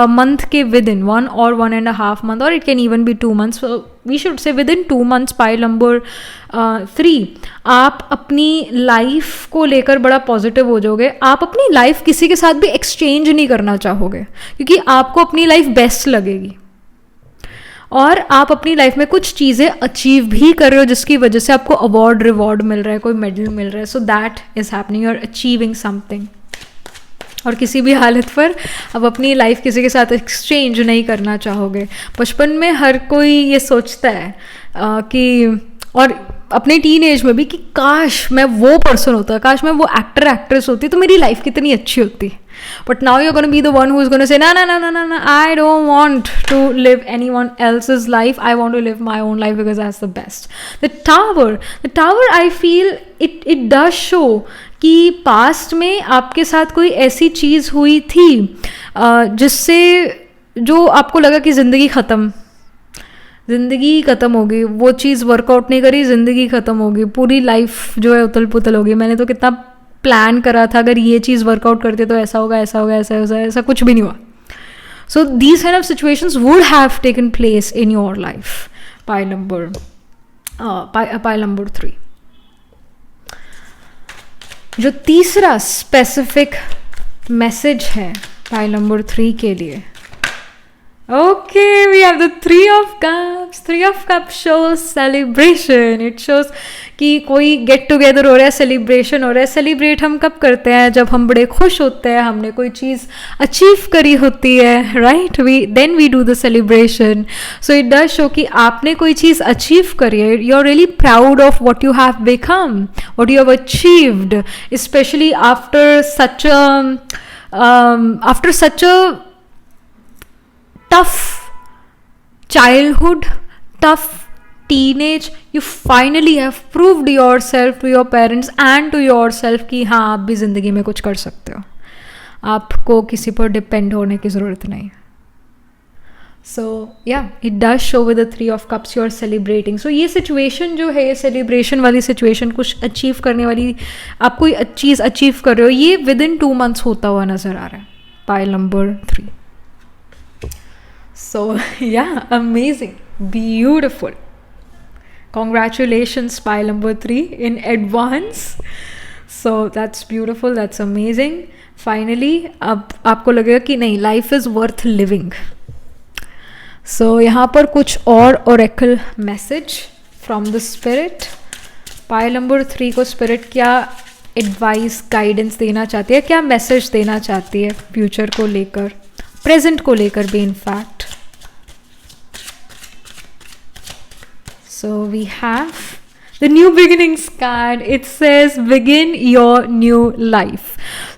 month के विद इन 1.5 month, और it can even be 2 months, we should say within 2 months pile number 3 आप अपनी लाइफ को लेकर बड़ा पॉजिटिव हो जाओगे. आप अपनी लाइफ किसी के साथ भी एक्सचेंज नहीं करना चाहोगे क्योंकि आपको अपनी लाइफ बेस्ट लगेगी, और आप अपनी लाइफ में कुछ चीज़ें अचीव भी कर रहे हो जिसकी वजह से आपको अवार्ड रिवॉर्ड मिल रहा है, कोई मेडल मिल रहा है. So that is happening, you are achieving something. और किसी भी हालत पर अब अपनी लाइफ किसी के साथ एक्सचेंज नहीं करना चाहोगे. बचपन में हर कोई ये सोचता है कि, और अपने टीन एज में भी, कि काश मैं वो पर्सन होता, काश मैं वो एक्टर एक्ट्रेस होती तो मेरी लाइफ कितनी अच्छी होती. But now you are gonna be the one who is gonna say ना ना ना ना ना ना, I don't want to live anyone else's life, I want to live my own life because that's the best. The tower I feel it does show कि पास्ट में आपके साथ कोई ऐसी चीज़ हुई थी जिससे जो आपको लगा कि ज़िंदगी ख़त्म हो गई, वो चीज़ वर्कआउट नहीं करी, ज़िंदगी ख़त्म हो गई, पूरी लाइफ जो है उथल पुथल हो गई. मैंने तो कितना प्लान करा था, अगर ये चीज़ वर्कआउट करते तो ऐसा होगा, ऐसा होगा, ऐसा होगा, ऐसा कुछ भी नहीं हुआ. So these kind of situations would have taken place in your life. Pile number 3. जो तीसरा स्पेसिफिक मैसेज है पाइल नंबर 3 के लिए, okay, we have the 3 of cups. 3 of cups shows celebration. It shows कि कोई गेट टुगेदर हो रहा है, सेलिब्रेशन हो रहा है. सेलिब्रेट हम कब करते हैं? जब हम बड़े खुश होते हैं, हमने कोई चीज़ अचीव करी होती है, right? Then we do the celebration. So it does show कि आपने कोई चीज़ अचीव करी है. You are really proud of what you have become, what you have achieved, specially after such a tough childhood, tough teenage. You finally have proved yourself to your parents and to yourself कि हाँ आप भी ज़िंदगी में कुछ कर सकते हो, आपको किसी पर डिपेंड होने की ज़रूरत नहीं. सो या it does show with the 3 of cups you are celebrating. सो ये सिचुएशन जो है, ये सेलिब्रेशन वाली सिचुएशन, कुछ अचीव करने वाली, आप कोई चीज़ अचीव कर रहे हो, ये विद इन 2 months होता हुआ नज़र आ रहा है. Pile number 3. So yeah, amazing, beautiful. Congratulations, pile number 3 in advance. So that's beautiful, that's amazing. Finally, अब आपको लगेगा कि नहीं, life is worth living. So यहाँ पर कुछ और oracle message from the spirit. Pile number 3 को spirit क्या advice, guidance देना चाहती है, क्या message देना चाहती है future को लेकर, present को लेकर भी in fact. So we have the new beginnings card. It says begin your new life.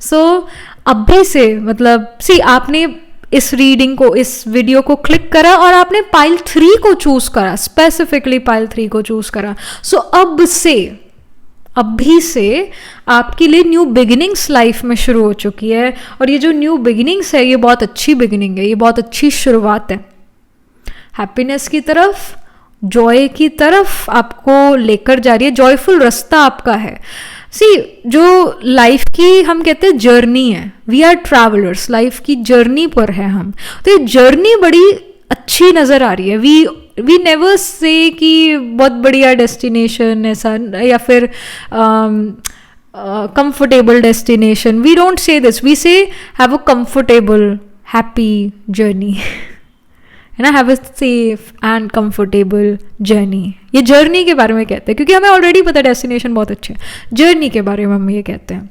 So अभी से, मतलब सी आपने इस रीडिंग को, इस वीडियो को क्लिक करा और आपने पाइल 3 को चूज करा, स्पेसिफिकली पाइल 3 को चूज करा. सो अभी से आपके लिए न्यू बिगिनिंग्स लाइफ में शुरू हो चुकी है. और ये जो न्यू बिगिनिंग्स है, ये बहुत अच्छी बिगिनिंग है, ये बहुत अच्छी शुरुआत है. हैप्पीनेस की तरफ, जॉय की तरफ आपको लेकर जा रही है. जॉयफुल रास्ता आपका है. सी जो लाइफ की हम कहते हैं जर्नी है, वी आर ट्रैवलर्स, लाइफ की जर्नी पर है हम. तो ये जर्नी बड़ी अच्छी नज़र आ रही है. वी नेवर से कि बहुत बढ़िया डेस्टिनेशन ऐसा, या फिर comfortable destination. We don't say this, we say have a comfortable happy journey, है ना, have a safe and comfortable journey. ये जर्नी के बारे में कहते हैं क्योंकि हमें ऑलरेडी पता है डेस्टिनेशन बहुत अच्छे है, जर्नी के बारे में हम ये कहते हैं.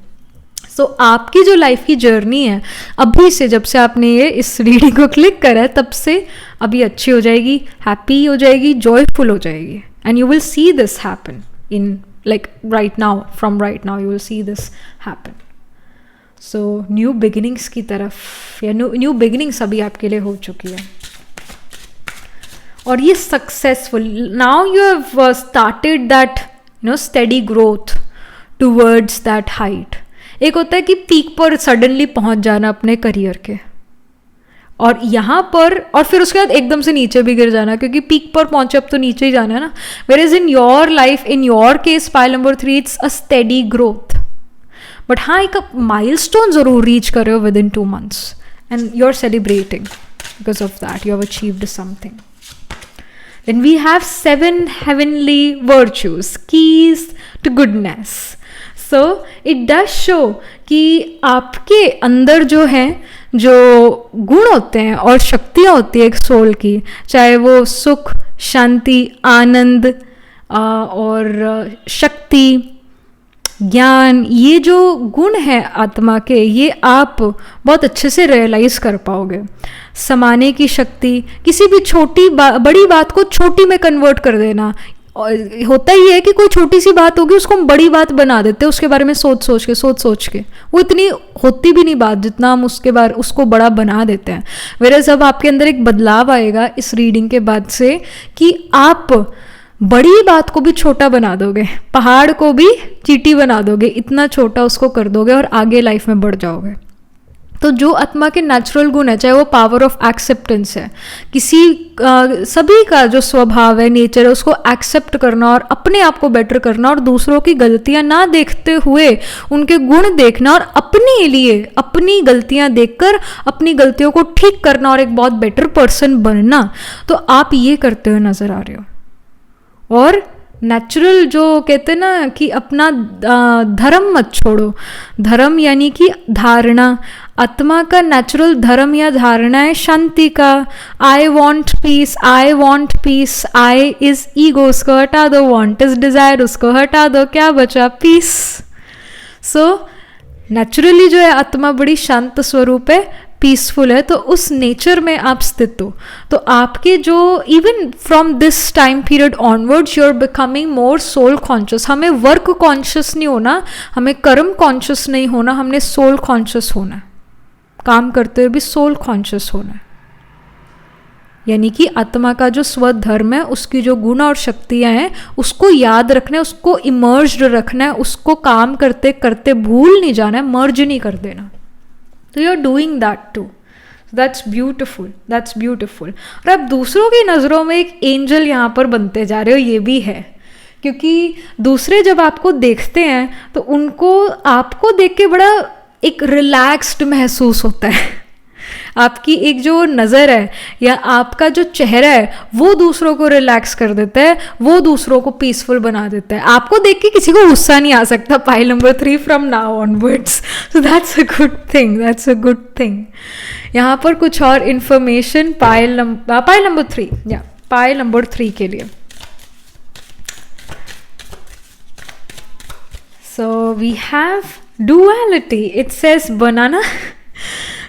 सो आपकी जो लाइफ की जर्नी है, अभी से, जब से आपने ये इस रीडिंग को क्लिक करा है, तब से अभी अच्छी हो जाएगी, हैप्पी हो जाएगी, जॉयफुल हो जाएगी. And you will see this happen in like right now, from right now you will see this happen. So new beginnings की तरफ, या न्यू बिगिनिंग्स अभी आपके लिए हो चुकी है. और ये successful, now you have started that steady growth towards that height. एक होता है कि पीक पर सडनली पहुंच जाना अपने करियर के, और यहाँ पर और फिर उसके बाद एकदम से नीचे भी गिर जाना, क्योंकि पीक पर पहुंचे अब तो नीचे ही जाना है ना. Where is in your life, in your case pile number 3, it's a steady growth. But हाँ, एक माइलस्टोन जरूर रीच कर रहे हो within 2 months and you are celebrating because of that you have achieved something. Then we have 7 heavenly virtues, keys to goodness. So it does show कि आपके अंदर जो है, जो गुण होते हैं और शक्तियाँ होती है एक सोल की, चाहे वो सुख, शांति, आनंद और शक्ति, ज्ञान, ये जो गुण है आत्मा के, ये आप बहुत अच्छे से रियलाइज कर पाओगे. समाने की शक्ति, किसी भी बड़ी बात को छोटी में कन्वर्ट कर देना. होता ही है कि कोई छोटी सी बात होगी उसको हम बड़ी बात बना देते हैं, उसके बारे में सोच सोच के वो इतनी होती भी नहीं बात जितना हम उसको बड़ा बना देते हैं. वेयर जब आपके अंदर एक बदलाव आएगा इस रीडिंग के बाद से कि आप बड़ी बात को भी छोटा बना दोगे, पहाड़ को भी चींटी बना दोगे, इतना छोटा उसको कर दोगे और आगे लाइफ में बढ़ जाओगे. तो जो आत्मा के नेचुरल गुण है, चाहे वो पावर ऑफ एक्सेप्टेंस है, सभी का जो स्वभाव है, नेचर है, उसको एक्सेप्ट करना और अपने आप को बेटर करना और दूसरों की गलतियां ना देखते हुए उनके गुण देखना और अपने लिए अपनी गलतियां देखकर अपनी गलतियों को ठीक करना और एक बहुत बेटर पर्सन बनना. तो आप ये करते हुए नजर आ रहे हो. और नेचुरल जो कहते हैं ना कि अपना धर्म मत छोड़ो. धर्म यानी कि धारणा. आत्मा का नेचुरल धर्म या धारणा है शांति का. I want piece, I want piece. I is ego, उसको हटा दो. वॉन्ट इज डिजायर, उसको हटा दो. क्या बचा? पीस. सो नेचुरली जो है आत्मा बड़ी शांत स्वरूप है, पीसफुल है. तो उस नेचर में आप स्थित हो. तो आपके जो even from this time period onwards you are becoming more soul conscious. हमें वर्क कॉन्शियस नहीं होना, हमें कर्म कॉन्शियस नहीं होना, हमने सोल कॉन्शियस होना है. काम करते हुए भी सोल कॉन्शियस होना है. यानी कि आत्मा का जो स्वधर्म है, उसकी जो गुण और शक्तियां हैं, उसको याद रखना है, उसको इमर्ज्ड रखना है, उसको काम करते करते भूल नहीं जाना है, मर्ज नहीं कर देना. तो you are doing that too. That's beautiful, that's beautiful. और आप दूसरों की नज़रों में एक एंजल यहाँ पर बनते जा रहे हो, ये भी है. क्योंकि दूसरे जब आपको देखते हैं तो उनको आपको देख के बड़ा एक रिलैक्स्ड महसूस होता है. आपकी एक जो नज़र है या आपका जो चेहरा है वो दूसरों को रिलैक्स कर देता है, वो दूसरों को पीसफुल बना देता है. आपको देख के किसी को गुस्सा नहीं आ सकता. Pile number 3 from now onwards. So that's a good thing, that's a good thing. यहाँ पर कुछ और इंफॉर्मेशन पाइल नंबर 3 या पाइल नंबर 3 के लिए. So we have duality. It says banana.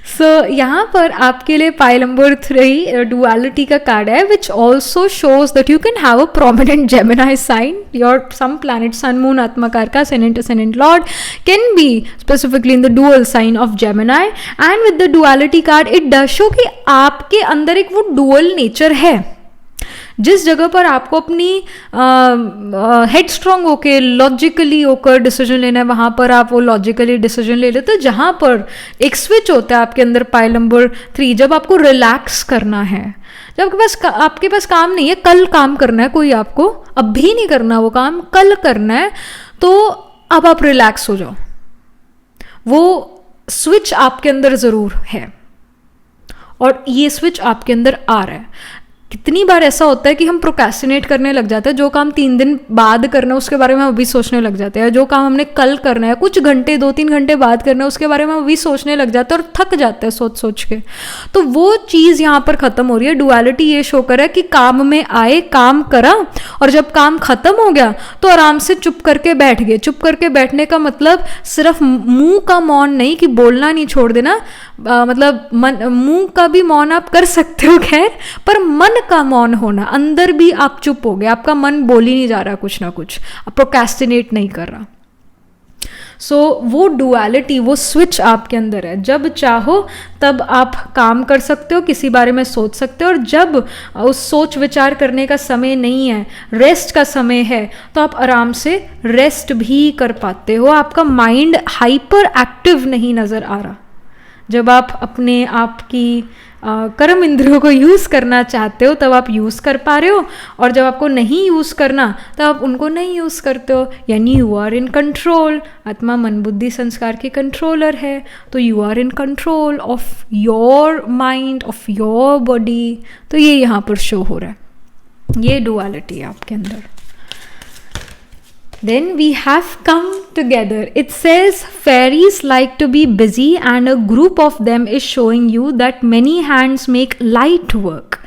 So यहाँ पर आपके लिए पाइल नंबर 3 डुअलिटी का कार्ड है, which also shows that you can have a prominent Gemini sign. Your some planet sun moon Atmakara का ascendant lord can be specifically in the dual sign of Gemini. And with the duality card it does show कि आपके अंदर एक वो डुअल नेचर है. जिस जगह पर आपको अपनी हेड स्ट्रॉन्ग होके लॉजिकली होकर डिसीजन लेना है, वहाँ पर आप वो लॉजिकली डिसीजन ले लेते. जहाँ पर एक स्विच होता है आपके अंदर पाइल नंबर 3, जब आपको रिलैक्स करना है, जब आपके पास काम नहीं है, कल काम करना है, कोई आपको अभी नहीं करना वो काम, कल करना है, तो अब आप रिलैक्स हो जाओ. वो स्विच आपके अंदर ज़रूर है और ये स्विच आपके अंदर आ रहा है. कितनी बार ऐसा होता है कि हम प्रोक्रेस्टिनेट करने लग जाते हैं. जो काम 3 दिन बाद करना है उसके बारे में हम अभी सोचने लग जाते हैं. जो काम हमने कल करना है, कुछ घंटे 2-3 घंटे बाद करना है, उसके बारे में हम अभी सोचने लग जाते हैं और थक जाते हैं सोच सोच के. तो वो चीज़ यहाँ पर ख़त्म हो रही है. डुअलिटी ये शो कर रहा है कि काम में आए, काम करा, और जब काम ख़त्म हो गया तो आराम से चुप करके बैठ गए. चुप करके बैठने का मतलब सिर्फ मुंह का मौन नहीं कि बोलना नहीं छोड़ देना, मतलब मुंह का भी मौन आप कर सकते हो खैर, पर मन का मौन होना. अंदर भी आप चुप हो गए, आपका मन बोल ही नहीं जा रहा कुछ ना कुछ, आप प्रोक्रेस्टिनेट नहीं कर रहा. सो वो डुअलिटी, वो स्विच आपके अंदर है. जब चाहो तब आप काम कर सकते हो, किसी बारे में सोच सकते हो, और जब उस सोच विचार करने का समय नहीं है, रेस्ट का समय है, तो आप आराम से रेस्ट भी कर पाते हो. आपका माइंड हाइपर एक्टिव नहीं नज़र आ रहा. जब आप अपने आप की कर्म इंद्रियों को यूज़ करना चाहते हो तब आप यूज़ कर पा रहे हो, और जब आपको नहीं यूज़ करना तब आप उनको नहीं यूज़ करते हो, यानी यू आर इन कंट्रोल। आत्मा मन बुद्धि संस्कार की कंट्रोलर है, तो you are in control of your mind, of your body. तो ये यहाँ पर शो हो रहा है, ये डुअलिटी है आपके अंदर। Then we have come together. It says fairies like to be busy and a group of them is showing you that many hands make light work.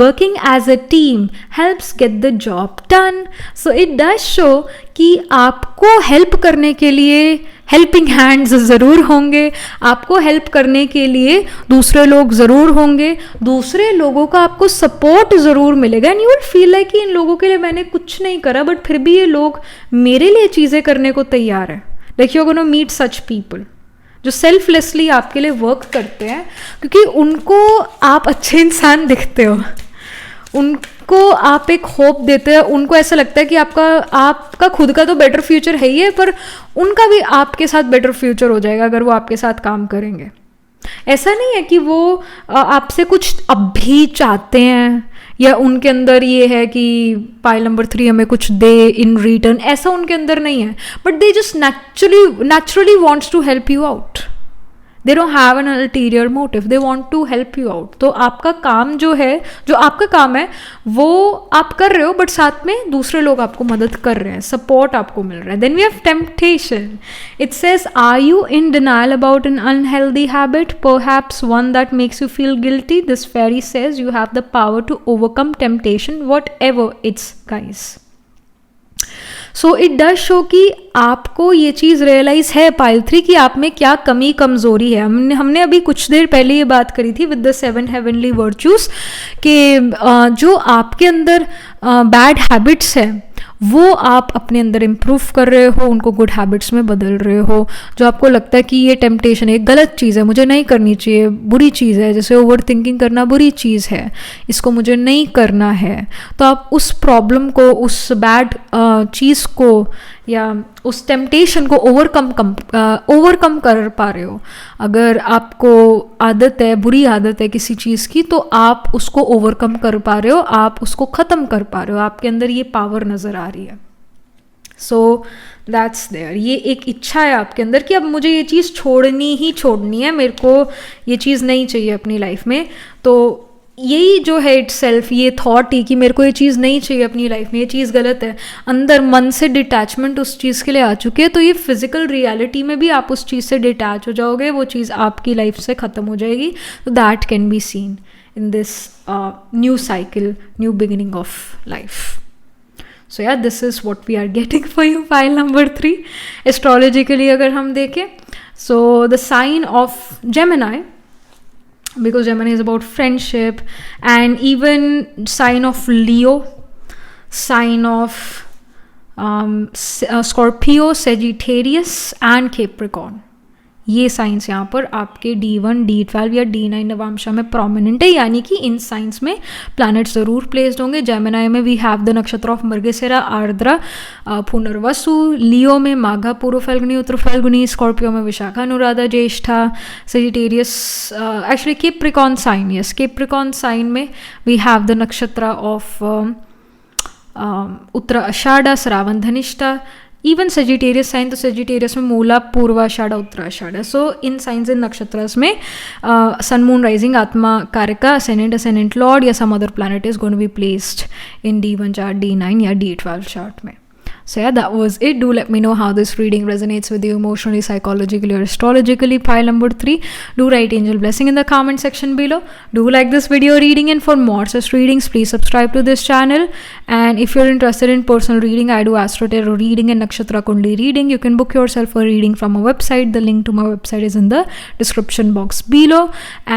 Working as a team helps get the job done. So it does show कि आपको हेल्प करने के लिए हेल्पिंग हैंड्स ज़रूर होंगे, आपको हेल्प करने के लिए दूसरे लोग ज़रूर होंगे, दूसरे लोगों का आपको सपोर्ट ज़रूर मिलेगा। And you will feel like कि इन लोगों के लिए मैंने कुछ नहीं करा बट फिर भी ये लोग मेरे लिए चीज़ें करने को तैयार है। Like you are gonna meet such people जो सेल्फलेसली आपके लिए वर्क करते हैं, क्योंकि उनको आप अच्छे इंसान दिखते हो, उनको आप एक होप देते हैं, उनको ऐसा लगता है कि आपका खुद का तो बेटर फ्यूचर है ही है, पर उनका भी आपके साथ बेटर फ्यूचर हो जाएगा अगर वो आपके साथ काम करेंगे। ऐसा नहीं है कि वो आपसे कुछ अब भी चाहते हैं या उनके अंदर ये है कि पाइल नंबर 3 हमें कुछ दे इन रिटर्न, ऐसा उनके अंदर नहीं है, but they just naturally wants to help you out. They don't have an ulterior motive. They want to help you out. तो आपका काम जो है, जो आपका काम है वो आप कर रहे हो, बट साथ में दूसरे लोग आपको मदद कर रहे हैं, सपोर्ट आपको मिल रहा है। Then we have temptation. It says, are you in denial about an unhealthy habit? Perhaps one that makes you feel guilty? This fairy says you have the power to overcome temptation, whatever it's, guys. So it does show कि आपको ये चीज़ रियलाइज़ है पाइल 3 कि आप में क्या कमी कमज़ोरी है। हमने अभी कुछ देर पहले ये बात करी थी विद द 7 हेवनली वर्च्यूज़ कि जो आपके अंदर बैड हैबिट्स है वो आप अपने अंदर इम्प्रूव कर रहे हो, उनको गुड हैबिट्स में बदल रहे हो। जो आपको लगता है कि ये टेम्पटेशन है, गलत चीज़ है, मुझे नहीं करनी चाहिए, बुरी चीज़ है, जैसे ओवर थिंकिंग करना बुरी चीज़ है, इसको मुझे नहीं करना है, तो आप उस प्रॉब्लम को, उस बैड चीज़ को या उस टेम्पटेशन को ओवरकम कर पा रहे हो। अगर आपको आदत है, बुरी आदत है किसी चीज़ की, तो आप उसको ओवरकम कर पा रहे हो, आप उसको ख़त्म कर पा रहे हो, आपके अंदर ये पावर नज़र आ रही है। So that's there. ये एक इच्छा है आपके अंदर कि अब मुझे ये चीज़ छोड़नी ही छोड़नी है, मेरे को ये चीज़ नहीं चाहिए अपनी लाइफ में। तो यही जो है इट सेल्फ, ये थॉट ही कि मेरे को ये चीज़ नहीं चाहिए अपनी लाइफ में, ये चीज़ गलत है, अंदर मन से डिटैचमेंट उस चीज़ के लिए आ चुकी है, तो ये फिजिकल रियलिटी में भी आप उस चीज़ से डिटैच हो जाओगे, वो चीज़ आपकी लाइफ से ख़त्म हो जाएगी। तो that can be seen in this new cycle, new beginning of life. So यार this is what we are getting for you pile number 3 astrologically अगर हम देखें। So the sign of Gemini, because Gemini is about friendship, and even sign of Leo, sign of Scorpio, Sagittarius and Capricorn, ये साइंस यहाँ पर आपके D1, D12 या D9 नवांशा में प्रोमिनेंट है, यानी कि इन साइंस में प्लैनेट ज़रूर प्लेस्ड होंगे। जेमिनी में we have the nakshatra of Mrigashira, Ardra, Punarvasu, Leo में माघा, पूर्व फाल्गुनी, उत्तर फाल्गुनी, स्कॉर्पियो में Vishakha, Anuradha, Jyeshtha, Sagittarius, actually Capricorn sign, yes Capricorn sign में we have the nakshatra of Uttara Ashadha, Shravana, Dhanishtha, even Sagittarius sign, तो सेजिटेरियस में मूला, पूर्वाषाढ़ा, उत्तराषाढ़ा। सो इन साइंस इन नक्षत्रस में सन मून राइजिंग, आत्मा कारका, असेंडेंट लॉर्ड या some other planet is going to be placed in D1 chart, D9 या D12 चार्ट में। So yeah, that was it. Do let me know how this reading resonates with you emotionally, psychologically or astrologically. Pile number 3. Do write angel blessing in the comment section below. Do like this video reading, and for more such readings, please subscribe to this channel. And if you're interested in personal reading, I do Astro Tarot reading and Nakshatra Kundli reading. You can book yourself a reading from my website. The link to my website is in the description box below.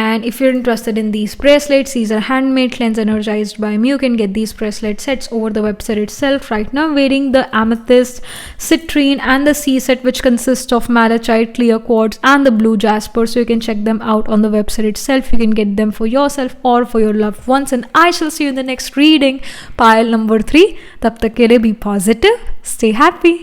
And if you're interested in these bracelets, these are handmade, cleansed, energized by me. You can get these bracelet sets over the website itself. Right now I'm wearing the amethyst, citrine and the C set, which consists of malachite, clear quartz and the blue jasper. So you can check them out on the website itself. You can get them for yourself or for your loved ones, and I shall see you in the next reading, pile number 3. Tab tak ke liye be positive, stay happy.